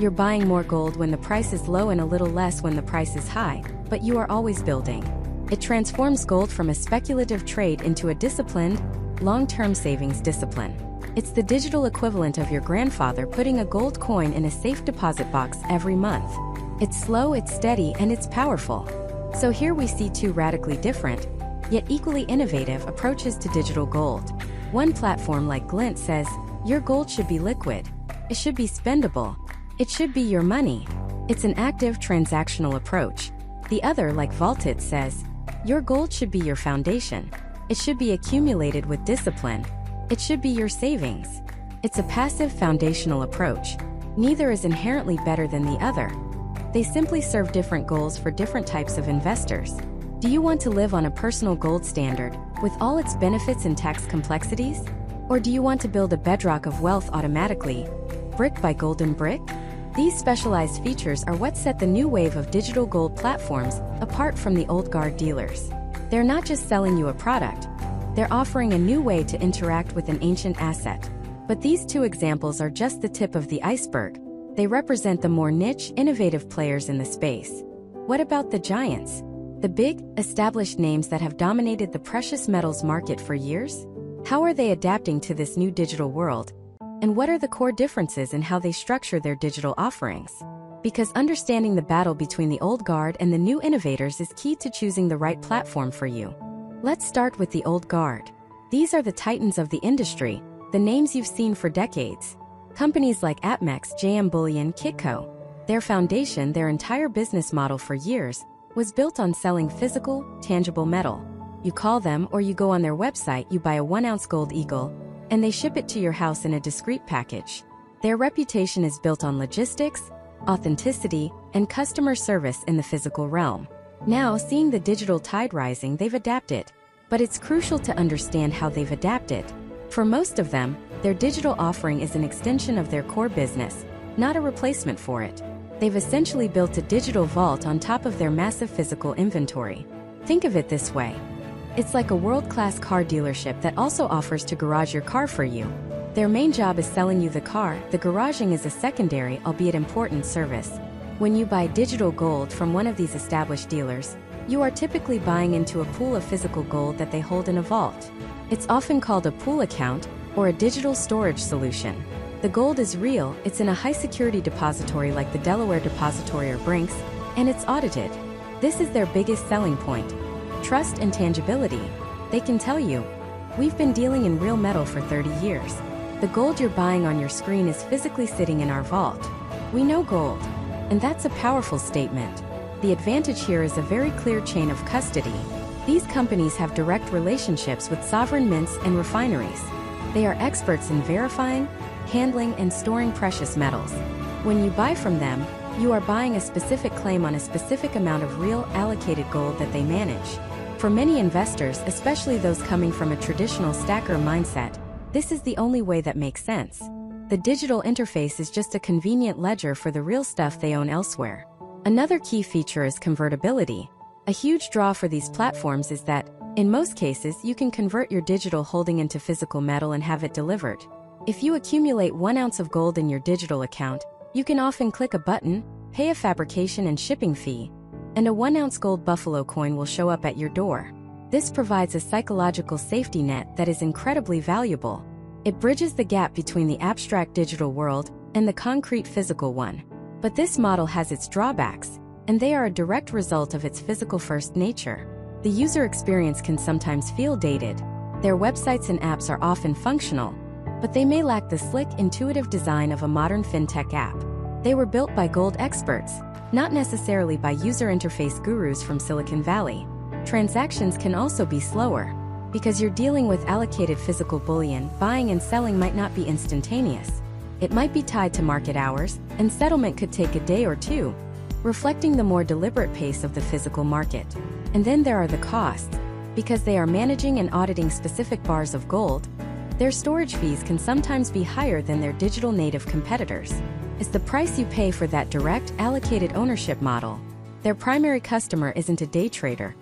You're buying more gold when the price is low and a little less when the price is high, but you are always building. It transforms gold from a speculative trade into a disciplined, long-term savings discipline. It's the digital equivalent of your grandfather putting a gold coin in a safe deposit box every month. It's slow, it's steady, and it's powerful. So here we see two radically different, yet equally innovative approaches to digital gold. One platform like Glint says, your gold should be liquid. It should be spendable. It should be your money. It's an active transactional approach. The other, like Vaultit, says, your gold should be your foundation. It should be accumulated with discipline. It should be your savings. It's a passive foundational approach. Neither is inherently better than the other. They simply serve different goals for different types of investors. Do you want to live on a personal gold standard, with all its benefits and tax complexities? Or do you want to build a bedrock of wealth automatically, brick by golden brick? These specialized features are what set the new wave of digital gold platforms apart from the old guard dealers. They're not just selling you a product, they're offering a new way to interact with an ancient asset. But these two examples are just the tip of the iceberg. They represent the more niche, innovative players in the space. What about the giants? The big, established names that have dominated the precious metals market for years? How are they adapting to this new digital world? And what are the core differences in how they structure their digital offerings? Because understanding the battle between the old guard and the new innovators is key to choosing the right platform for you. Let's start with the old guard. These are the titans of the industry, the names you've seen for decades. Companies like APMEX, JM Bullion, Kitco. Their foundation, their entire business model for years, was built on selling physical, tangible metal. You call them or you go on their website, you buy a 1-ounce gold eagle, and they ship it to your house in a discreet package. Their reputation is built on logistics, authenticity, and customer service in the physical realm. Now, seeing the digital tide rising, they've adapted. But it's crucial to understand how they've adapted. For most of them, their digital offering is an extension of their core business, not a replacement for it. They've essentially built a digital vault on top of their massive physical inventory. Think of it this way. It's like a world-class car dealership that also offers to garage your car for you. Their main job is selling you the car. The garaging is a secondary, albeit important, service. When you buy digital gold from one of these established dealers, you are typically buying into a pool of physical gold that they hold in a vault. It's often called a pool account or a digital storage solution. The gold is real, it's in a high-security depository like the Delaware Depository or Brinks, and it's audited. This is their biggest selling point. Trust and tangibility. They can tell you, we've been dealing in real metal for 30 years. The gold you're buying on your screen is physically sitting in our vault. We know gold. And that's a powerful statement. The advantage here is a very clear chain of custody. These companies have direct relationships with sovereign mints and refineries. They are experts in verifying, handling, and storing precious metals. When you buy from them, you are buying a specific claim on a specific amount of real, allocated gold that they manage. For many investors, especially those coming from a traditional stacker mindset, this is the only way that makes sense. The digital interface is just a convenient ledger for the real stuff they own elsewhere. Another key feature is convertibility. A huge draw for these platforms is that, in most cases, you can convert your digital holding into physical metal and have it delivered. If you accumulate 1 ounce of gold in your digital account, you can often click a button, pay a fabrication and shipping fee, and a 1-ounce gold buffalo coin will show up at your door. This provides a psychological safety net that is incredibly valuable. It bridges the gap between the abstract digital world and the concrete physical one. But this model has its drawbacks, and they are a direct result of its physical-first nature. The user experience can sometimes feel dated. Their websites and apps are often functional, but they may lack the slick, intuitive design of a modern fintech app. They were built by gold experts, not necessarily by user interface gurus from Silicon Valley. Transactions can also be slower. Because you're dealing with allocated physical bullion, buying and selling might not be instantaneous. It might be tied to market hours, and settlement could take a day or two, reflecting the more deliberate pace of the physical market. And then there are the costs. Because they are managing and auditing specific bars of gold, their storage fees can sometimes be higher than their digital native competitors. is the price you pay for that direct, allocated ownership model. Their primary customer isn't a day trader.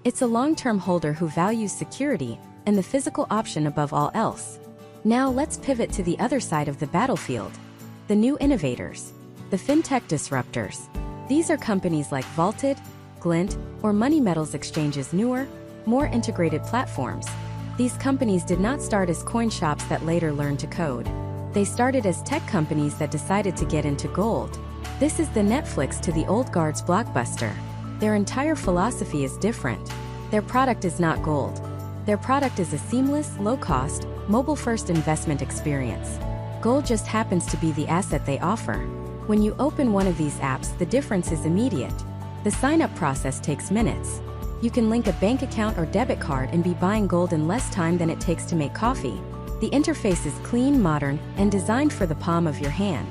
It's a long-term holder who values security and the physical option above all else. Now let's pivot to the other side of the battlefield. The new innovators. The fintech disruptors. These are companies like Vaulted, Glint, or Money Metals Exchange's newer, more integrated platforms. These companies did not start as coin shops that later learned to code. They started as tech companies that decided to get into gold. This is the Netflix to the old guard's Blockbuster. Their entire philosophy is different. Their product is not gold. Their product is a seamless, low-cost, mobile-first investment experience. Gold just happens to be the asset they offer. When you open one of these apps, the difference is immediate. The sign-up process takes minutes. You can link a bank account or debit card and be buying gold in less time than it takes to make coffee. The interface is clean, modern, and designed for the palm of your hand.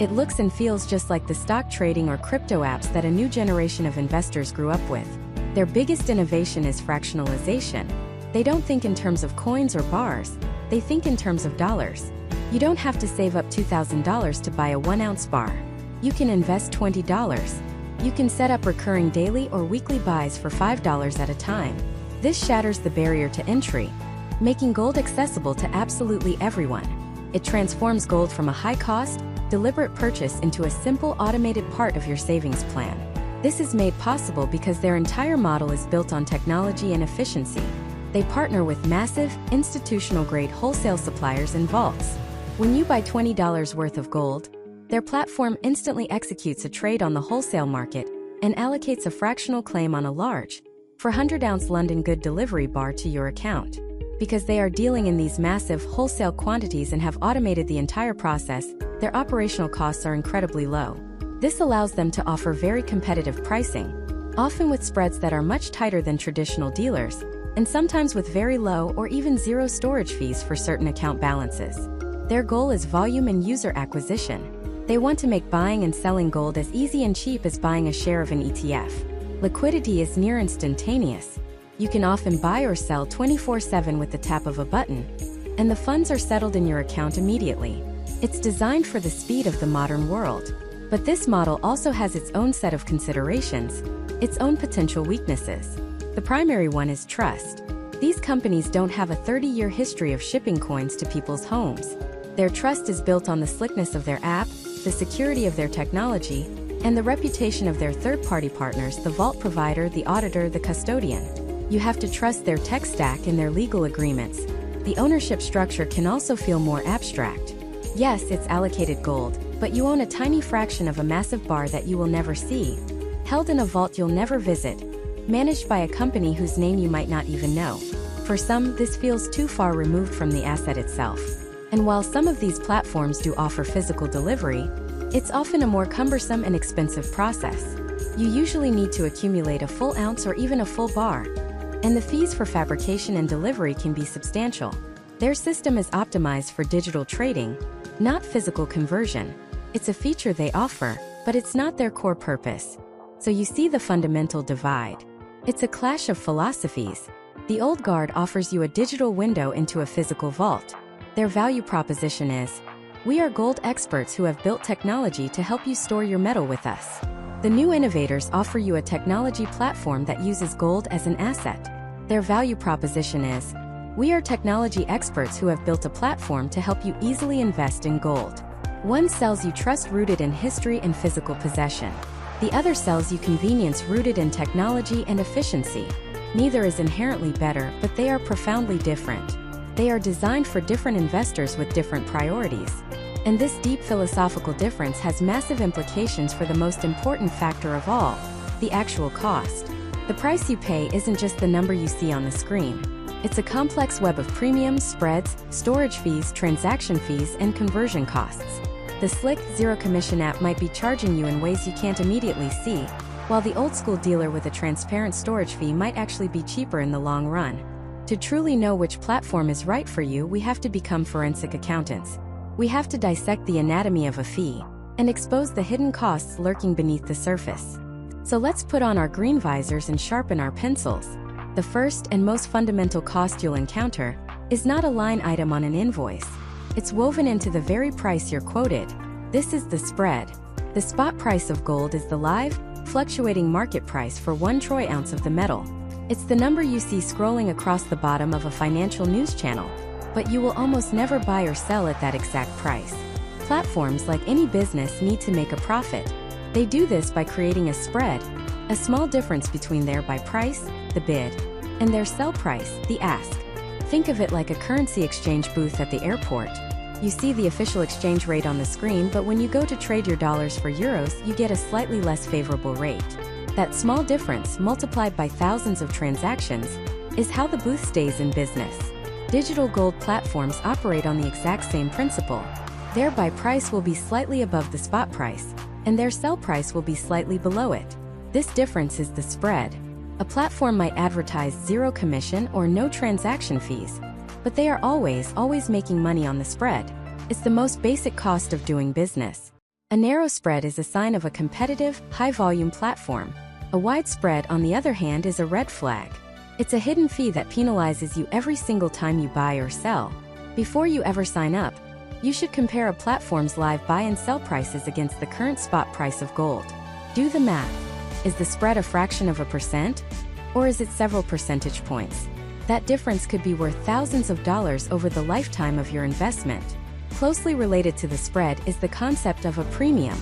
It looks and feels just like the stock trading or crypto apps that a new generation of investors grew up with. Their biggest innovation is fractionalization. They don't think in terms of coins or bars, they think in terms of dollars. You don't have to save up $2,000 to buy a 1-ounce bar. You can invest $20. You can set up recurring daily or weekly buys for $5 at a time. This shatters the barrier to entry, making gold accessible to absolutely everyone. It transforms gold from a high-cost, deliberate purchase into a simple automated part of your savings plan. This is made possible because their entire model is built on technology and efficiency. They partner with massive, institutional-grade wholesale suppliers and vaults. When you buy $20 worth of gold, their platform instantly executes a trade on the wholesale market and allocates a fractional claim on a large, 400-ounce London Good delivery bar to your account. Because they are dealing in these massive wholesale quantities and have automated the entire process, their operational costs are incredibly low. This allows them to offer very competitive pricing, often with spreads that are much tighter than traditional dealers, and sometimes with very low or even zero storage fees for certain account balances. Their goal is volume and user acquisition. They want to make buying and selling gold as easy and cheap as buying a share of an ETF. Liquidity is near instantaneous. You can often buy or sell 24/7 with the tap of a button, and the funds are settled in your account immediately. It's designed for the speed of the modern world. But this model also has its own set of considerations, its own potential weaknesses. The primary one is trust. These companies don't have a 30-year history of shipping coins to people's homes. Their trust is built on the slickness of their app, the security of their technology, and the reputation of their third-party partners, the vault provider, the auditor, the custodian. You have to trust their tech stack and their legal agreements. The ownership structure can also feel more abstract. Yes, it's allocated gold, but you own a tiny fraction of a massive bar that you will never see, held in a vault you'll never visit, managed by a company whose name you might not even know. For some, this feels too far removed from the asset itself. And while some of these platforms do offer physical delivery, it's often a more cumbersome and expensive process. You usually need to accumulate a full ounce or even a full bar, and the fees for fabrication and delivery can be substantial. Their system is optimized for digital trading, not physical conversion. It's a feature they offer, but it's not their core purpose. So you see the fundamental divide. It's a clash of philosophies. The old guard offers you a digital window into a physical vault. Their value proposition is, we are gold experts who have built technology to help you store your metal with us. The new innovators offer you a technology platform that uses gold as an asset. Their value proposition is, we are technology experts who have built a platform to help you easily invest in gold. One sells you trust rooted in history and physical possession. The other sells you convenience rooted in technology and efficiency. Neither is inherently better, but they are profoundly different. They are designed for different investors with different priorities. And this deep philosophical difference has massive implications for the most important factor of all, the actual cost. The price you pay isn't just the number you see on the screen. It's a complex web of premiums, spreads, storage fees, transaction fees, and conversion costs. The slick, zero-commission app might be charging you in ways you can't immediately see, while the old-school dealer with a transparent storage fee might actually be cheaper in the long run. To truly know which platform is right for you, we have to become forensic accountants. We have to dissect the anatomy of a fee and expose the hidden costs lurking beneath the surface. So let's put on our green visors and sharpen our pencils. The first and most fundamental cost you'll encounter is not a line item on an invoice. It's woven into the very price you're quoted. This is the spread. The spot price of gold is the live, fluctuating market price for 1 troy ounce of the metal. It's the number you see scrolling across the bottom of a financial news channel, but you will almost never buy or sell at that exact price. Platforms, like any business, need to make a profit. They do this by creating a spread, a small difference between their buy price, the bid, and their sell price, the ask. Think of it like a currency exchange booth at the airport. You see the official exchange rate on the screen, but when you go to trade your dollars for euros, you get a slightly less favorable rate. That small difference, multiplied by thousands of transactions, is how the booth stays in business. Digital gold platforms operate on the exact same principle. Their buy price will be slightly above the spot price, and their sell price will be slightly below it. This difference is the spread. A platform might advertise 0 commission or no transaction fees, but they are always making money on the spread. It's the most basic cost of doing business. A narrow spread is a sign of a competitive, high-volume platform. A wide spread, on the other hand, is a red flag. It's a hidden fee that penalizes you every single time you buy or sell. Before you ever sign up, you should compare a platform's live buy and sell prices against the current spot price of gold. Do the math. Is the spread a fraction of a percent? Or is it several percentage points? That difference could be worth thousands of dollars over the lifetime of your investment. Closely related to the spread is the concept of a premium.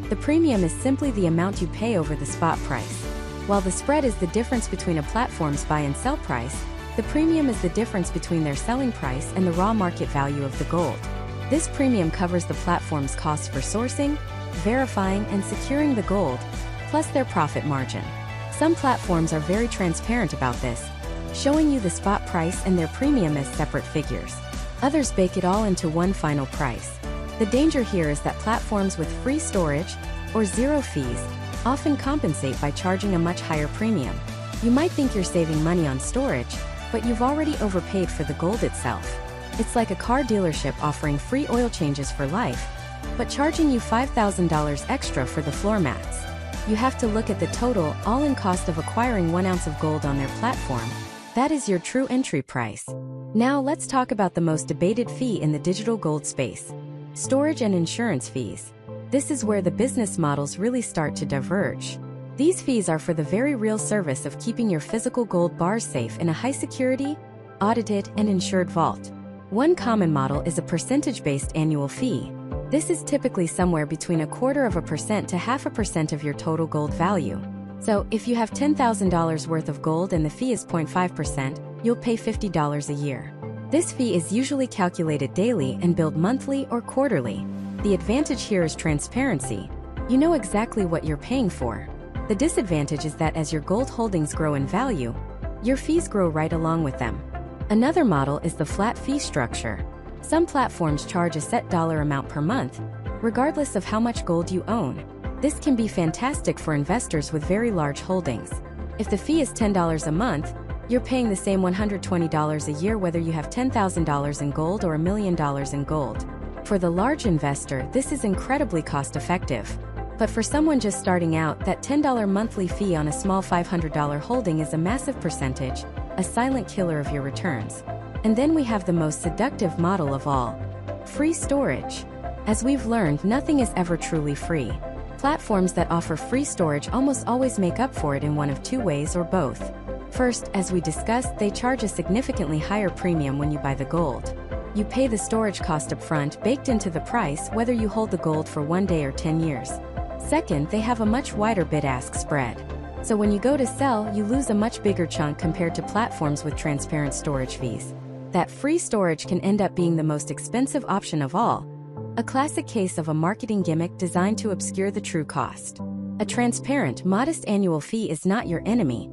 The premium is simply the amount you pay over the spot price. While the spread is the difference between a platform's buy and sell price, the premium is the difference between their selling price and the raw market value of the gold. This premium covers the platform's cost for sourcing, verifying, and securing the gold, plus their profit margin. Some platforms are very transparent about this, showing you the spot price and their premium as separate figures. Others bake it all into one final price. The danger here is that platforms with free storage, or 0 fees, often compensate by charging a much higher premium. You might think you're saving money on storage, but you've already overpaid for the gold itself. It's like a car dealership offering free oil changes for life, but charging you $5,000 extra for the floor mats. You have to look at the total, all-in cost of acquiring 1 ounce of gold on their platform. That is your true entry price. Now let's talk about the most debated fee in the digital gold space: storage and insurance fees. This is where the business models really start to diverge. These fees are for the very real service of keeping your physical gold bars safe in a high-security, audited, and insured vault. One common model is a percentage-based annual fee. This is typically somewhere between 0.25% to 0.5% of your total gold value. So, if you have $10,000 worth of gold and the fee is 0.5%, you'll pay $50 a year. This fee is usually calculated daily and billed monthly or quarterly. The advantage here is transparency. You know exactly what you're paying for. The disadvantage is that as your gold holdings grow in value, your fees grow right along with them. Another model is the flat fee structure. Some platforms charge a set dollar amount per month, regardless of how much gold you own. This can be fantastic for investors with very large holdings. If the fee is $10 a month, you're paying the same $120 a year whether you have $10,000 in gold or $1 million in gold. For the large investor, this is incredibly cost-effective. But for someone just starting out, that $10 monthly fee on a small $500 holding is a massive percentage, a silent killer of your returns. And then we have the most seductive model of all: free storage. As we've learned, nothing is ever truly free. Platforms that offer free storage almost always make up for it in one of 2 ways or both. First, as we discussed, they charge a significantly higher premium when you buy the gold. You pay the storage cost up front, baked into the price, whether you hold the gold for 1 day or 10 years. Second, they have a much wider bid-ask spread. So when you go to sell, you lose a much bigger chunk compared to platforms with transparent storage fees. That free storage can end up being the most expensive option of all, a classic case of a marketing gimmick designed to obscure the true cost. A transparent, modest annual fee is not your enemy.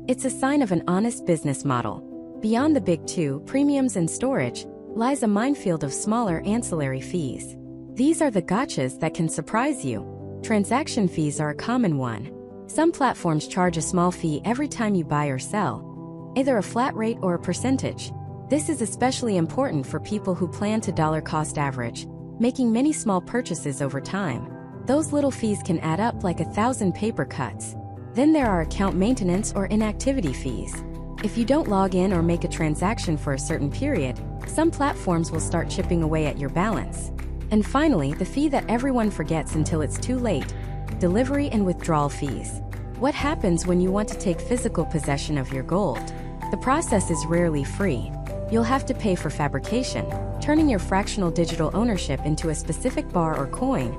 It's a sign of an honest business model. Beyond the big 2, premiums and storage, lies a minefield of smaller ancillary fees. These are the gotchas that can surprise you. Transaction fees are a common one. Some platforms charge a small fee every time you buy or sell, either a flat rate or a percentage. This is especially important for people who plan to dollar cost average, making many small purchases over time. Those little fees can add up like 1,000 paper cuts. Then there are account maintenance or inactivity fees. If you don't log in or make a transaction for a certain period, some platforms will start chipping away at your balance. And finally, the fee that everyone forgets until it's too late: delivery and withdrawal fees. What happens when you want to take physical possession of your gold? The process is rarely free. You'll have to pay for fabrication, turning your fractional digital ownership into a specific bar or coin,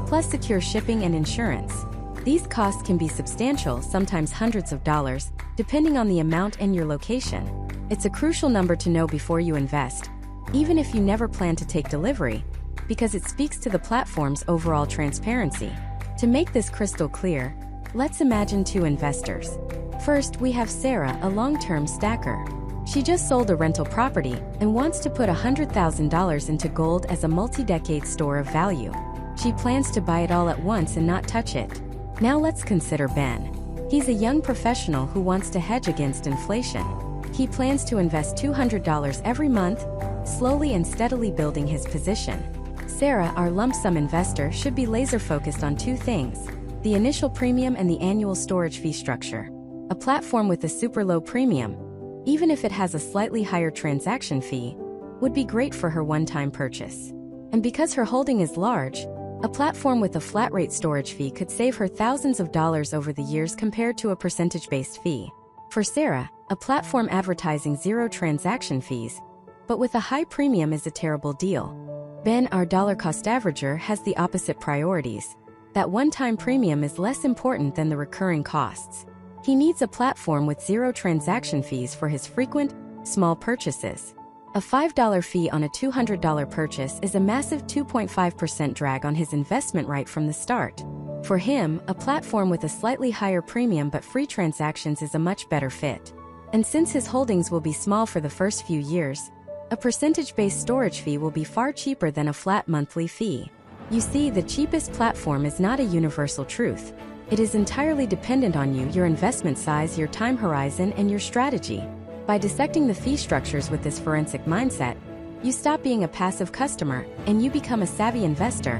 plus secure shipping and insurance. These costs can be substantial, sometimes hundreds of dollars, depending on the amount and your location. It's a crucial number to know before you invest, even if you never plan to take delivery, because it speaks to the platform's overall transparency. To make this crystal clear, let's imagine two investors. First, we have Sarah, a long-term stacker. She just sold a rental property and wants to put $100,000 into gold as a multi-decade store of value. She plans to buy it all at once and not touch it. Now let's consider Ben. He's a young professional who wants to hedge against inflation. He plans to invest $200 every month, slowly and steadily building his position. Sarah, our lump sum investor, should be laser-focused on two things: the initial premium and the annual storage fee structure. A platform with a super low premium, even if it has a slightly higher transaction fee, would be great for her one-time purchase. And because her holding is large, a platform with a flat-rate storage fee could save her thousands of dollars over the years compared to a percentage-based fee. For Sarah, a platform advertising zero transaction fees, but with a high premium, is a terrible deal. Ben, our dollar-cost averager, has the opposite priorities. That one-time premium is less important than the recurring costs. He needs a platform with zero transaction fees for his frequent, small purchases. A $5 fee on a $200 purchase is a massive 2.5% drag on his investment right from the start. For him, a platform with a slightly higher premium but free transactions is a much better fit. And since his holdings will be small for the first few years, a percentage-based storage fee will be far cheaper than a flat monthly fee. You see, the cheapest platform is not a universal truth. It is entirely dependent on you, your investment size, your time horizon, and your strategy. By dissecting the fee structures with this forensic mindset, you stop being a passive customer and you become a savvy investor,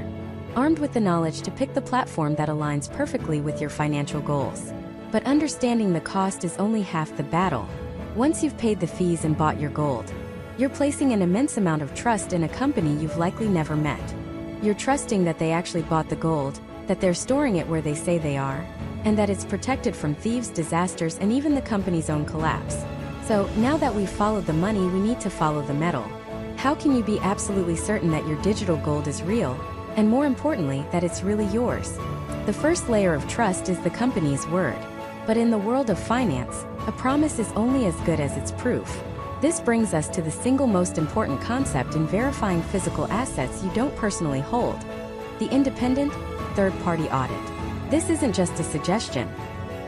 armed with the knowledge to pick the platform that aligns perfectly with your financial goals. But understanding the cost is only half the battle. Once you've paid the fees and bought your gold, you're placing an immense amount of trust in a company you've likely never met. You're trusting that they actually bought the gold, that they're storing it where they say they are, and that it's protected from thieves, disasters, and even the company's own collapse. So, now that we've followed the money, we need to follow the metal. How can you be absolutely certain that your digital gold is real, and more importantly, that it's really yours? The first layer of trust is the company's word. But in the world of finance, a promise is only as good as its proof. This brings us to the single most important concept in verifying physical assets you don't personally hold: the independent, third-party audit. This isn't just a suggestion.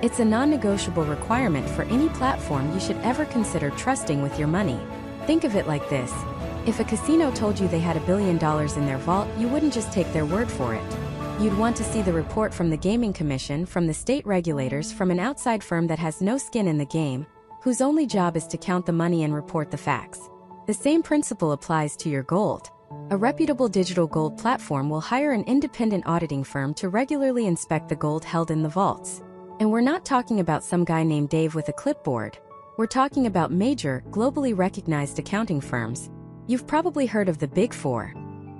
It's a non-negotiable requirement for any platform you should ever consider trusting with your money. Think of it like this. If a casino told you they had $1 billion in their vault, you wouldn't just take their word for it. You'd want to see the report from the Gaming Commission, from the state regulators, from an outside firm that has no skin in the game, whose only job is to count the money and report the facts. The same principle applies to your gold. A reputable digital gold platform will hire an independent auditing firm to regularly inspect the gold held in the vaults. And we're not talking about some guy named Dave with a clipboard. We're talking about major, globally recognized accounting firms. You've probably heard of the Big Four: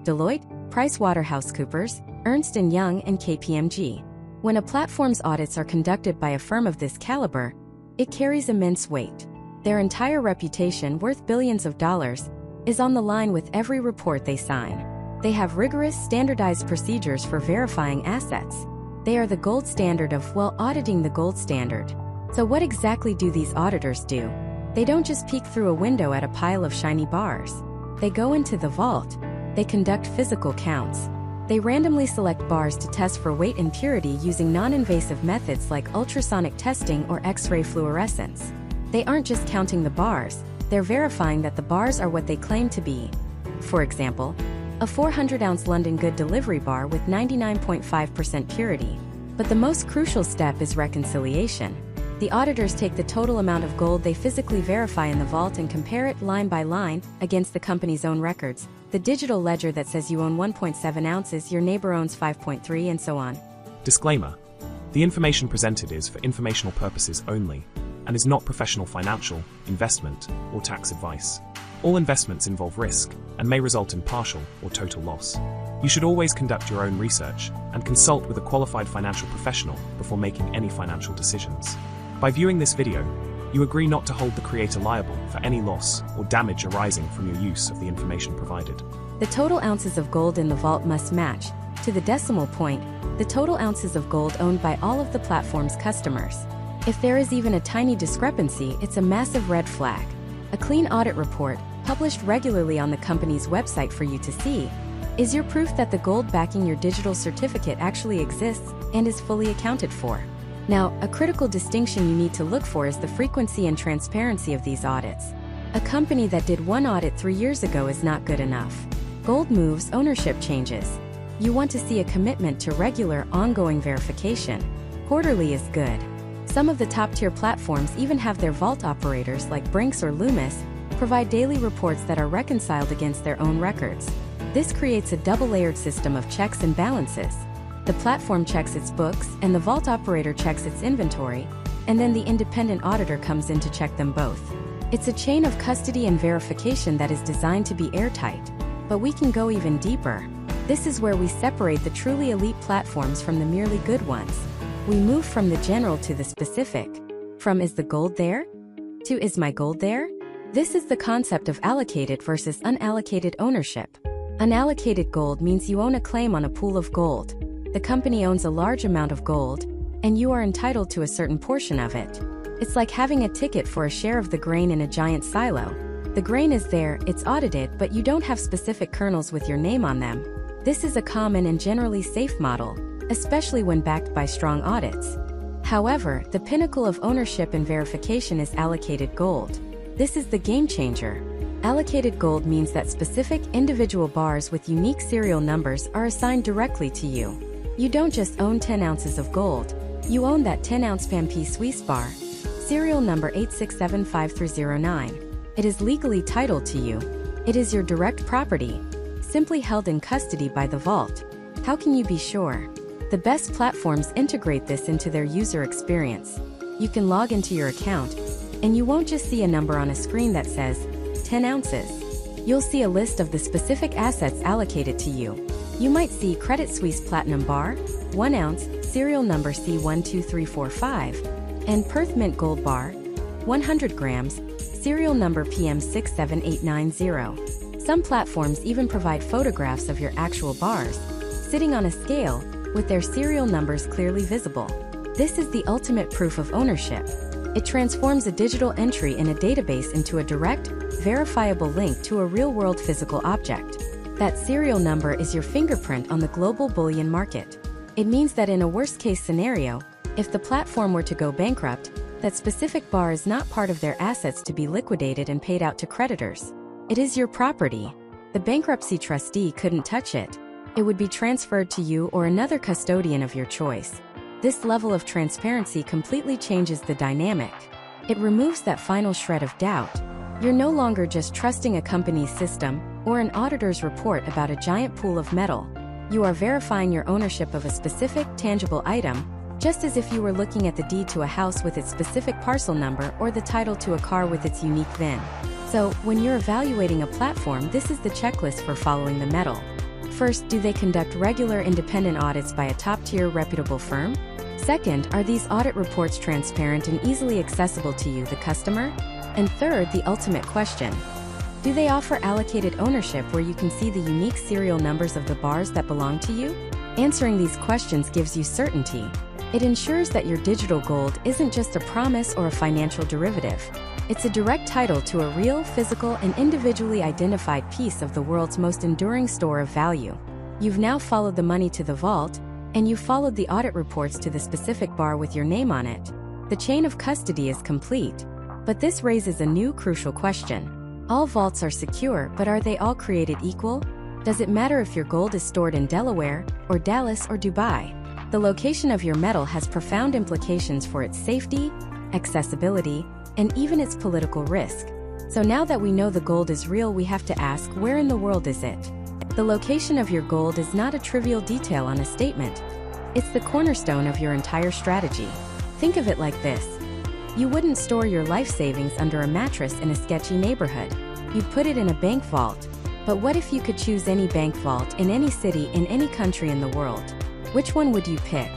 Deloitte, PricewaterhouseCoopers, Ernst & Young, and KPMG. When a platform's audits are conducted by a firm of this caliber, it carries immense weight. Their entire reputation, worth billions of dollars, is on the line with every report they sign. They have rigorous, standardized procedures for verifying assets. They are the gold standard of, well, auditing the gold standard. So what exactly do these auditors do? They don't just peek through a window at a pile of shiny bars. They go into the vault. They conduct physical counts. They randomly select bars to test for weight and purity using non-invasive methods like ultrasonic testing or X-ray fluorescence. They aren't just counting the bars, they're verifying that the bars are what they claim to be. For example, a 400-ounce London Good delivery bar with 99.5% purity. But the most crucial step is reconciliation. The auditors take the total amount of gold they physically verify in the vault and compare it, line by line, against the company's own records, the digital ledger that says you own 1.7 ounces, your neighbor owns 5.3, and so on. Disclaimer: the information presented is for informational purposes only, and is not professional financial, investment, or tax advice. All investments involve risk and may result in partial or total loss. You should always conduct your own research and consult with a qualified financial professional before making any financial decisions. By viewing this video, you agree not to hold the creator liable for any loss or damage arising from your use of the information provided. The total ounces of gold in the vault must match, to the decimal point, the total ounces of gold owned by all of the platform's customers. If there is even a tiny discrepancy, it's a massive red flag. A clean audit report, published regularly on the company's website for you to see, is your proof that the gold backing your digital certificate actually exists and is fully accounted for. Now, a critical distinction you need to look for is the frequency and transparency of these audits. A company that did one audit 3 years ago is not good enough. Gold moves, ownership changes. You want to see a commitment to regular, ongoing verification. Quarterly is good. Some of the top-tier platforms even have their vault operators like Brinks or Loomis provide daily reports that are reconciled against their own records. This creates a double-layered system of checks and balances. The platform checks its books, and the vault operator checks its inventory, and then the independent auditor comes in to check them both. It's a chain of custody and verification that is designed to be airtight. But we can go even deeper. This is where we separate the truly elite platforms from the merely good ones. We move from the general to the specific. From "is the gold there?" to "is my gold there?" This is the concept of allocated versus unallocated ownership. Unallocated gold means you own a claim on a pool of gold. The company owns a large amount of gold, and you are entitled to a certain portion of it. It's like having a ticket for a share of the grain in a giant silo. The grain is there, it's audited, but you don't have specific kernels with your name on them. This is a common and generally safe model, especially when backed by strong audits. However, the pinnacle of ownership and verification is allocated gold. This is the game changer. Allocated gold means that specific individual bars with unique serial numbers are assigned directly to you. You don't just own 10 ounces of gold. You own that 10-ounce Pampi Suisse bar, serial number 8675309. It is legally titled to you. It is your direct property, simply held in custody by the vault. How can you be sure? The best platforms integrate this into their user experience. You can log into your account, and you won't just see a number on a screen that says 10 ounces. You'll see a list of the specific assets allocated to you. You might see Credit Suisse Platinum Bar, 1 ounce, serial number C12345, and Perth Mint Gold Bar, 100 grams, serial number PM67890. Some platforms even provide photographs of your actual bars, sitting on a scale, with their serial numbers clearly visible. This is the ultimate proof of ownership. It transforms a digital entry in a database into a direct, verifiable link to a real-world physical object. That serial number is your fingerprint on the global bullion market. It means that in a worst-case scenario, if the platform were to go bankrupt, that specific bar is not part of their assets to be liquidated and paid out to creditors. It is your property. The bankruptcy trustee couldn't touch it. It would be transferred to you or another custodian of your choice. This level of transparency completely changes the dynamic. It removes that final shred of doubt. You're no longer just trusting a company's system or an auditor's report about a giant pool of metal. You are verifying your ownership of a specific, tangible item, just as if you were looking at the deed to a house with its specific parcel number or the title to a car with its unique VIN. So, when you're evaluating a platform, this is the checklist for following the metal. First, do they conduct regular independent audits by a top-tier reputable firm? Second, are these audit reports transparent and easily accessible to you, the customer? And third, the ultimate question. Do they offer allocated ownership where you can see the unique serial numbers of the bars that belong to you? Answering these questions gives you certainty. It ensures that your digital gold isn't just a promise or a financial derivative. It's a direct title to a real, physical, and individually identified piece of the world's most enduring store of value. You've now followed the money to the vault, and you've followed the audit reports to the specific bar with your name on it. The chain of custody is complete. But this raises a new crucial question. All vaults are secure, but are they all created equal? Does it matter if your gold is stored in Delaware, or Dallas, or Dubai? The location of your metal has profound implications for its safety, accessibility, and even its political risk. So now that we know the gold is real, we have to ask, where in the world is it? The location of your gold is not a trivial detail on a statement. It's the cornerstone of your entire strategy. Think of it like this. You wouldn't store your life savings under a mattress in a sketchy neighborhood. You'd put it in a bank vault. But what if you could choose any bank vault in any city in any country in the world? Which one would you pick?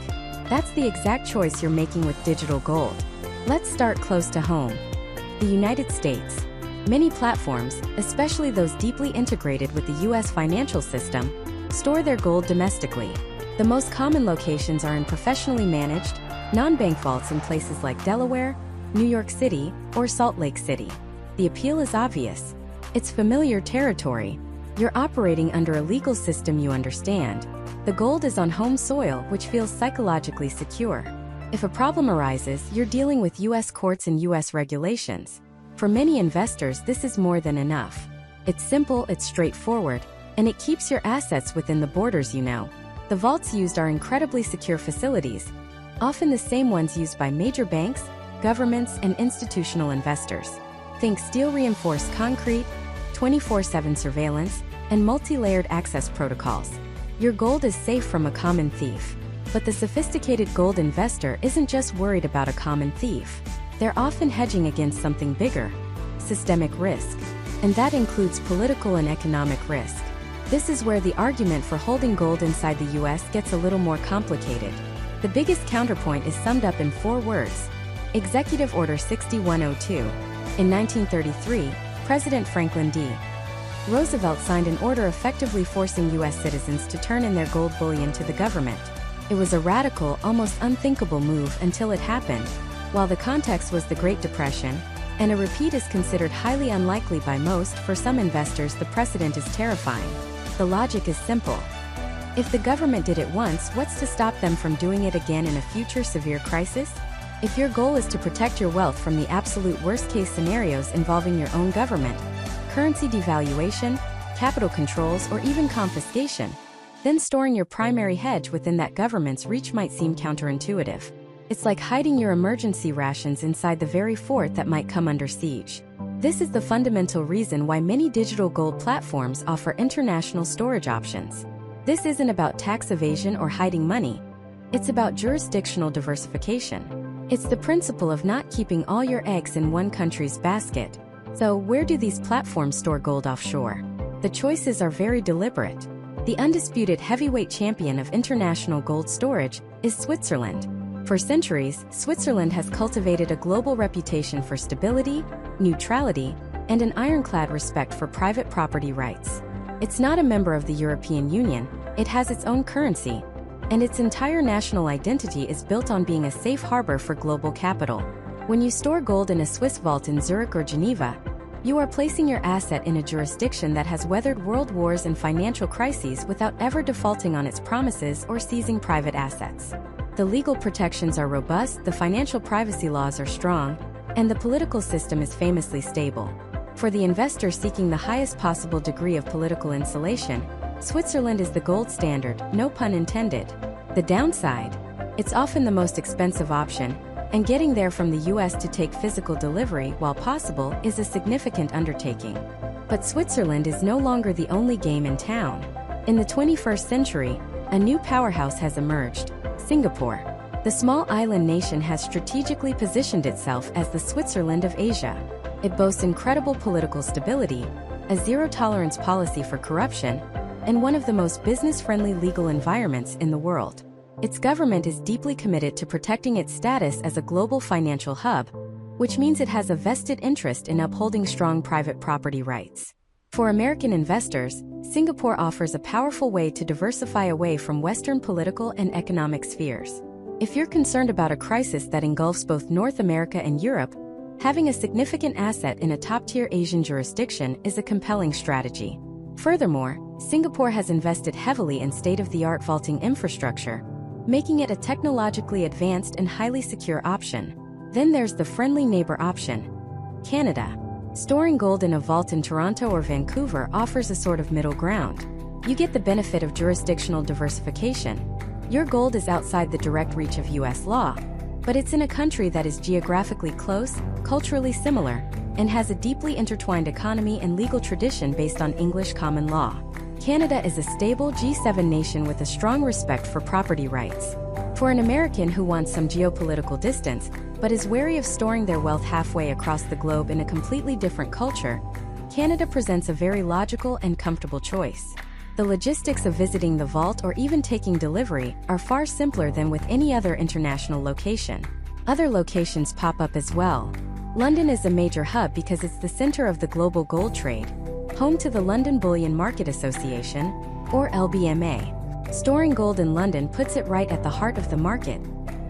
That's the exact choice you're making with digital gold. Let's start close to home. The United States. Many platforms, especially those deeply integrated with the U.S. financial system, store their gold domestically. The most common locations are in professionally managed, non-bank vaults in places like Delaware, New York City, or Salt Lake City. The appeal is obvious. It's familiar territory. You're operating under a legal system you understand. The gold is on home soil, which feels psychologically secure. If a problem arises, you're dealing with U.S. courts and U.S. regulations. For many investors, this is more than enough. It's simple, it's straightforward, and it keeps your assets within the borders you know. The vaults used are incredibly secure facilities, often the same ones used by major banks, governments, and institutional investors. Think steel-reinforced concrete, 24/7 surveillance, and multi-layered access protocols. Your gold is safe from a common thief. But the sophisticated gold investor isn't just worried about a common thief. They're often hedging against something bigger, systemic risk. And that includes political and economic risk. This is where the argument for holding gold inside the U.S. gets a little more complicated. The biggest counterpoint is summed up in 4 words. Executive Order 6102. In 1933, President Franklin D. Roosevelt signed an order effectively forcing U.S. citizens to turn in their gold bullion to the government. It was a radical, almost unthinkable move until it happened. While the context was the Great Depression, and a repeat is considered highly unlikely by most, for some investors the precedent is terrifying. The logic is simple. If the government did it once, what's to stop them from doing it again in a future severe crisis? If your goal is to protect your wealth from the absolute worst-case scenarios involving your own government, currency devaluation, capital controls, or even confiscation, then storing your primary hedge within that government's reach might seem counterintuitive. It's like hiding your emergency rations inside the very fort that might come under siege. This is the fundamental reason why many digital gold platforms offer international storage options. This isn't about tax evasion or hiding money. It's about jurisdictional diversification. It's the principle of not keeping all your eggs in one country's basket. So, where do these platforms store gold offshore? The choices are very deliberate. The undisputed heavyweight champion of international gold storage is Switzerland. For centuries, Switzerland has cultivated a global reputation for stability, neutrality, and an ironclad respect for private property rights. It's not a member of the European Union, it has its own currency, and its entire national identity is built on being a safe harbor for global capital. When you store gold in a Swiss vault in Zurich or Geneva, you are placing your asset in a jurisdiction that has weathered world wars and financial crises without ever defaulting on its promises or seizing private assets. The legal protections are robust, the financial privacy laws are strong, and the political system is famously stable. For the investor seeking the highest possible degree of political insulation, Switzerland is the gold standard, no pun intended. The downside? It's often the most expensive option, and getting there from the US to take physical delivery, while possible, is a significant undertaking. But Switzerland is no longer the only game in town. In the 21st century, a new powerhouse has emerged: Singapore. The small island nation has strategically positioned itself as the Switzerland of Asia. It boasts incredible political stability, a zero-tolerance policy for corruption, and one of the most business-friendly legal environments in the world. Its government is deeply committed to protecting its status as a global financial hub, which means it has a vested interest in upholding strong private property rights. For American investors, Singapore offers a powerful way to diversify away from Western political and economic spheres. If you're concerned about a crisis that engulfs both North America and Europe, having a significant asset in a top-tier Asian jurisdiction is a compelling strategy. Furthermore, Singapore has invested heavily in state-of-the-art vaulting infrastructure, making it a technologically advanced and highly secure option. Then there's the friendly neighbor option: Canada. Storing gold in a vault in Toronto or Vancouver offers a sort of middle ground. You get the benefit of jurisdictional diversification. Your gold is outside the direct reach of US law, but it's in a country that is geographically close, culturally similar, and has a deeply intertwined economy and legal tradition based on English common law. Canada is a stable G7 nation with a strong respect for property rights. For an American who wants some geopolitical distance, but is wary of storing their wealth halfway across the globe in a completely different culture, Canada presents a very logical and comfortable choice. The logistics of visiting the vault or even taking delivery are far simpler than with any other international location. Other locations pop up as well. London is a major hub because it's the center of the global gold trade, home to the London Bullion Market Association, or LBMA. Storing gold in London puts it right at the heart of the market,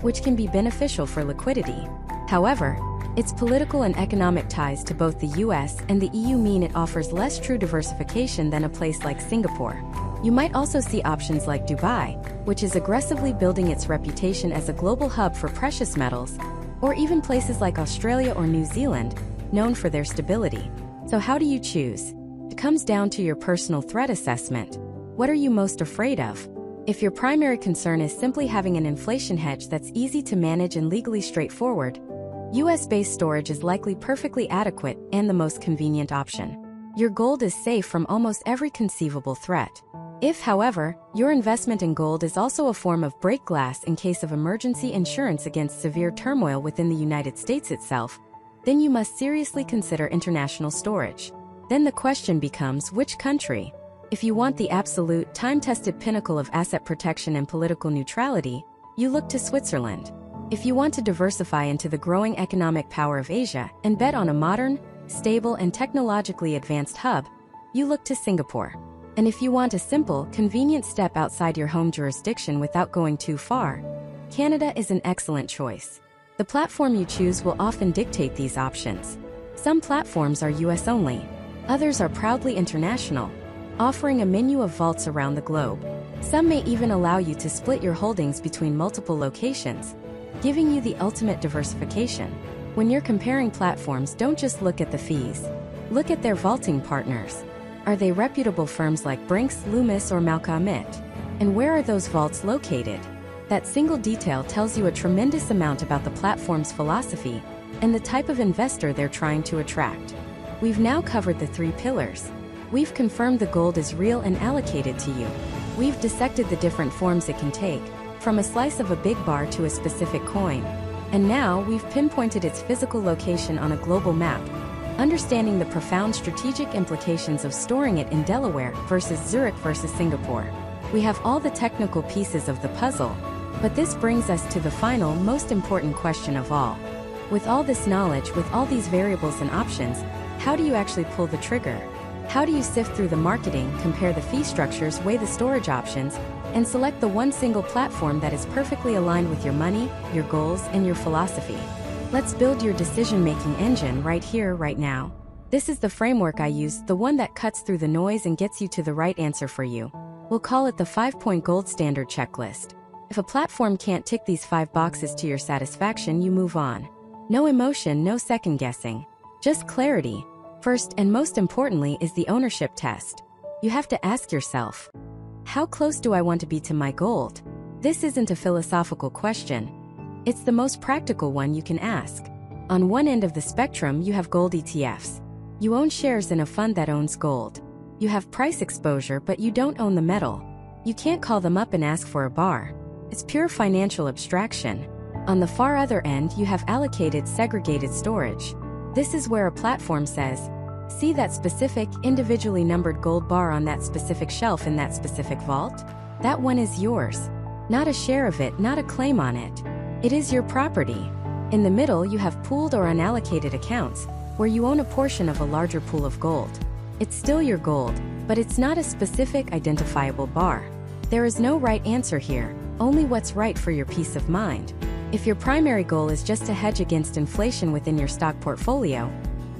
which can be beneficial for liquidity. However, its political and economic ties to both the US and the EU mean it offers less true diversification than a place like Singapore. You might also see options like Dubai, which is aggressively building its reputation as a global hub for precious metals, or even places like Australia or New Zealand, known for their stability. So how do you choose? It comes down to your personal threat assessment. What are you most afraid of? If your primary concern is simply having an inflation hedge that's easy to manage and legally straightforward, US-based storage is likely perfectly adequate and the most convenient option. Your gold is safe from almost every conceivable threat. If, however, your investment in gold is also a form of break glass in case of emergency insurance against severe turmoil within the United States itself, then you must seriously consider international storage. Then the question becomes, which country? If you want the absolute, time-tested pinnacle of asset protection and political neutrality, you look to Switzerland. If you want to diversify into the growing economic power of Asia and bet on a modern, stable, and technologically advanced hub, you look to Singapore. And if you want a simple, convenient step outside your home jurisdiction without going too far, Canada is an excellent choice. The platform you choose will often dictate these options. Some platforms are US only. Others are proudly international, offering a menu of vaults around the globe. Some may even allow you to split your holdings between multiple locations, giving you the ultimate diversification. When you're comparing platforms, don't just look at the fees. Look at their vaulting partners. Are they reputable firms like Brinks, Loomis, or Malka-Amit? And where are those vaults located? That single detail tells you a tremendous amount about the platform's philosophy and the type of investor they're trying to attract. We've now covered the 3 pillars. We've confirmed the gold is real and allocated to you. We've dissected the different forms it can take, from a slice of a big bar to a specific coin. And now we've pinpointed its physical location on a global map, understanding the profound strategic implications of storing it in Delaware versus Zurich versus Singapore. We have all the technical pieces of the puzzle, but this brings us to the final, most important question of all. With all this knowledge, with all these variables and options, how do you actually pull the trigger? How do you sift through the marketing, compare the fee structures, weigh the storage options, and select the one single platform that is perfectly aligned with your money, your goals, and your philosophy? Let's build your decision-making engine right here, right now. This is the framework I use, the one that cuts through the noise and gets you to the right answer for you. We'll call it the 5-point gold standard checklist. If a platform can't tick these 5 boxes to your satisfaction, you move on. No emotion, no second-guessing. Just clarity. First and most importantly is the ownership test. You have to ask yourself, how close do I want to be to my gold? This isn't a philosophical question. It's the most practical one you can ask. On one end of the spectrum, you have gold ETFs. You own shares in a fund that owns gold. You have price exposure, but you don't own the metal. You can't call them up and ask for a bar. It's pure financial abstraction. On the far other end, you have allocated, segregated storage. This is where a platform says, see that specific, individually numbered gold bar on that specific shelf in that specific vault? That one is yours. Not a share of it, not a claim on it. It is your property. In the middle, you have pooled or unallocated accounts, where you own a portion of a larger pool of gold. It's still your gold, but it's not a specific, identifiable bar. There is no right answer here, only what's right for your peace of mind. If your primary goal is just to hedge against inflation within your stock portfolio,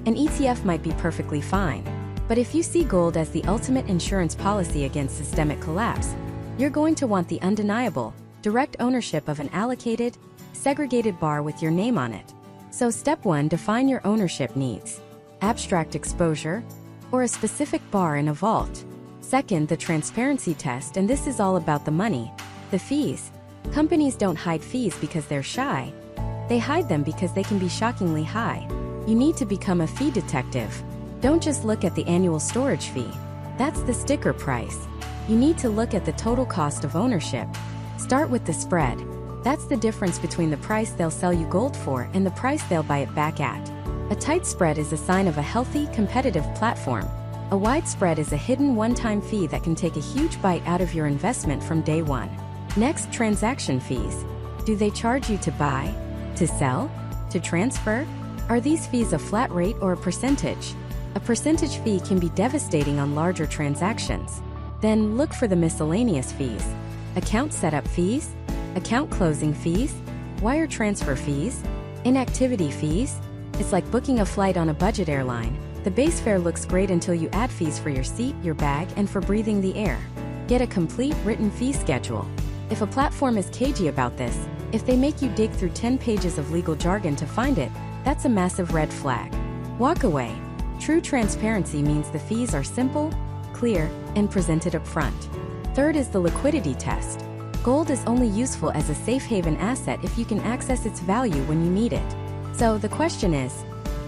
an ETF might be perfectly fine. But if you see gold as the ultimate insurance policy against systemic collapse, you're going to want the undeniable, direct ownership of an allocated, segregated bar with your name on it. So step 1, define your ownership needs. Abstract exposure, or a specific bar in a vault. Second, the transparency test, and this is all about the money, the fees. Companies don't hide fees because they're shy. They hide them because they can be shockingly high. You need to become a fee detective. Don't just look at the annual storage fee. That's the sticker price. You need to look at the total cost of ownership. Start with the spread. That's the difference between the price they'll sell you gold for and the price they'll buy it back at. A tight spread is a sign of a healthy, competitive platform. A wide spread is a hidden one-time fee that can take a huge bite out of your investment from day one. Next, transaction fees. Do they charge you to buy, to sell, to transfer? Are these fees a flat rate or a percentage? A percentage fee can be devastating on larger transactions. Then look for the miscellaneous fees. Account setup fees, account closing fees, wire transfer fees, inactivity fees. It's like booking a flight on a budget airline. The base fare looks great until you add fees for your seat, your bag, and for breathing the air. Get a complete written fee schedule. If a platform is cagey about this, if they make you dig through 10 pages of legal jargon to find it, that's a massive red flag. Walk away. True transparency means the fees are simple, clear, and presented up front. Third is the liquidity test. Gold is only useful as a safe haven asset if you can access its value when you need it. So the question is,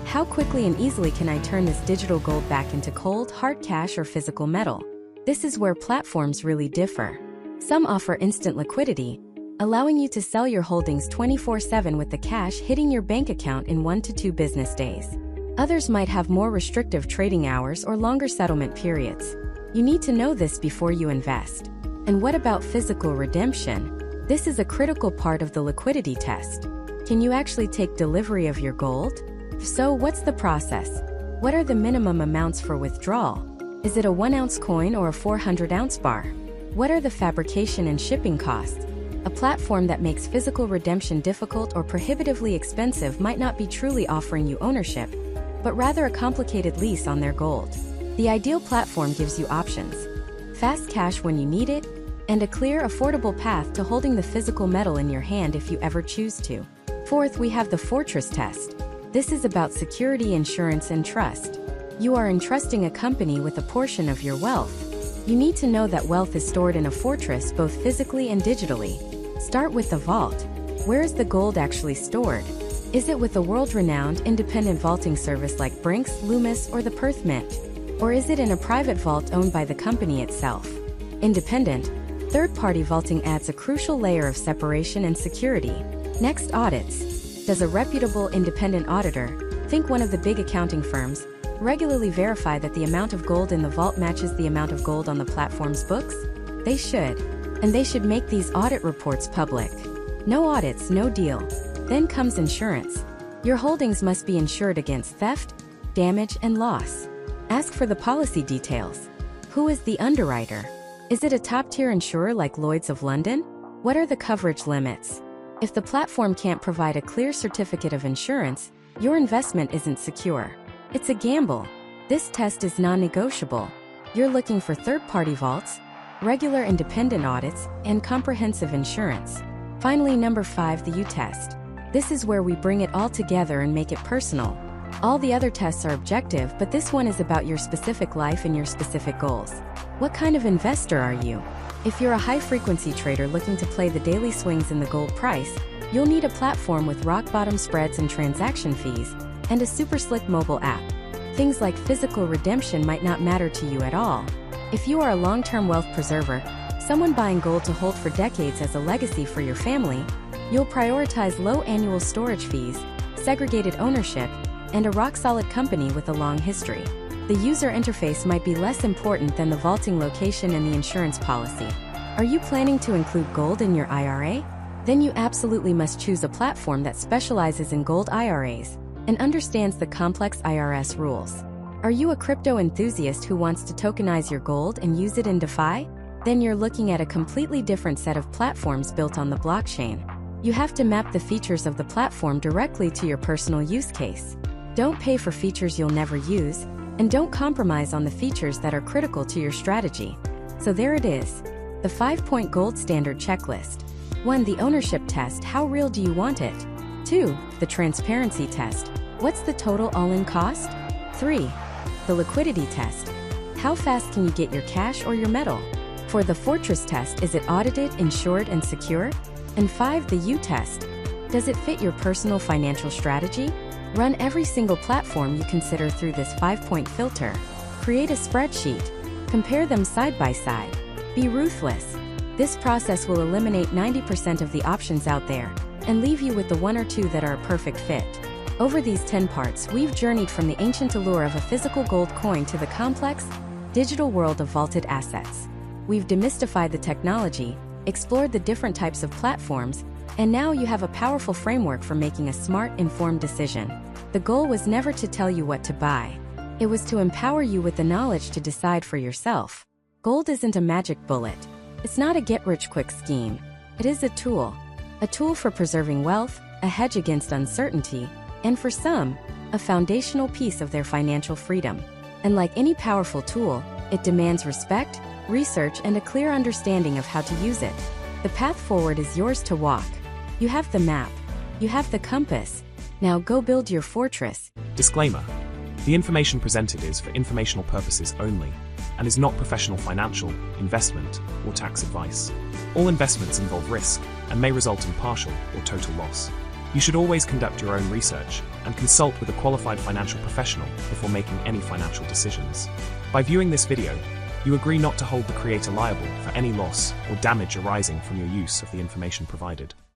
how quickly and easily can I turn this digital gold back into cold, hard cash or physical metal? This is where platforms really differ. Some offer instant liquidity, allowing you to sell your holdings 24/7 with the cash hitting your bank account in 1 to 2 business days. Others might have more restrictive trading hours or longer settlement periods. You need to know this before you invest. And what about physical redemption? This is a critical part of the liquidity test. Can you actually take delivery of your gold? If so, what's the process? What are the minimum amounts for withdrawal? Is it a 1-ounce coin or a 400-ounce bar? What are the fabrication and shipping costs? A platform that makes physical redemption difficult or prohibitively expensive might not be truly offering you ownership, but rather a complicated lease on their gold. The ideal platform gives you options: fast cash when you need it, and a clear, affordable path to holding the physical metal in your hand if you ever choose to. Fourth, we have the fortress test. This is about security, insurance, and trust. You are entrusting a company with a portion of your wealth. You need to know that wealth is stored in a fortress both physically and digitally. Start with the vault. Where is the gold actually stored? Is it with a world-renowned independent vaulting service like Brinks, Loomis, or the Perth Mint? Or is it in a private vault owned by the company itself? Independent, third-party vaulting adds a crucial layer of separation and security. Next, audits. Does a reputable independent auditor, think one of the big accounting firms, regularly verify that the amount of gold in the vault matches the amount of gold on the platform's books? They should. And they should make these audit reports public. No audits, no deal. Then comes insurance. Your holdings must be insured against theft, damage, and loss. Ask for the policy details. Who is the underwriter? Is it a top-tier insurer like Lloyd's of London? What are the coverage limits? If the platform can't provide a clear certificate of insurance, your investment isn't secure. It's a gamble. This test is non-negotiable. You're looking for third-party vaults, regular independent audits, and comprehensive insurance. Finally, number 5, the U test. This is where we bring it all together and make it personal. All the other tests are objective, but this one is about your specific life and your specific goals. What kind of investor are you? If you're a high-frequency trader looking to play the daily swings in the gold price, you'll need a platform with rock-bottom spreads and transaction fees, and a super slick mobile app. Things like physical redemption might not matter to you at all. If you are a long-term wealth preserver, someone buying gold to hold for decades as a legacy for your family, you'll prioritize low annual storage fees, segregated ownership, and a rock-solid company with a long history. The user interface might be less important than the vaulting location and the insurance policy. Are you planning to include gold in your IRA? Then you absolutely must choose a platform that specializes in gold IRAs and understands the complex IRS rules. Are you a crypto enthusiast who wants to tokenize your gold and use it in DeFi? Then you're looking at a completely different set of platforms built on the blockchain. You have to map the features of the platform directly to your personal use case. Don't pay for features you'll never use, and don't compromise on the features that are critical to your strategy. So there it is, the 5-point gold standard checklist. 1. The ownership test. How real do you want it? 2. The transparency test. What's the total all-in cost? 3. The liquidity test. How fast can you get your cash or your metal? For the fortress test, is it audited, insured, and secure? And 5. The U test. Does it fit your personal financial strategy? Run every single platform you consider through this 5-point filter. Create a spreadsheet. Compare them side by side. Be ruthless. This process will eliminate 90% of the options out there and leave you with the one or two that are a perfect fit. Over these 10 parts, we've journeyed from the ancient allure of a physical gold coin to the complex, digital world of vaulted assets. We've demystified the technology, explored the different types of platforms, and now you have a powerful framework for making a smart, informed decision. The goal was never to tell you what to buy. It was to empower you with the knowledge to decide for yourself. Gold isn't a magic bullet. It's not a get-rich-quick scheme. It is a tool for preserving wealth, a hedge against uncertainty, and for some, a foundational piece of their financial freedom. And like any powerful tool, it demands respect, research, and a clear understanding of how to use it. The path forward is yours to walk. You have the map. You have the compass. Now go build your fortress. Disclaimer. The information presented is for informational purposes only and is not professional financial, investment, or tax advice. All investments involve risk and may result in partial or total loss. You should always conduct your own research and consult with a qualified financial professional before making any financial decisions. By viewing this video, you agree not to hold the creator liable for any loss or damage arising from your use of the information provided.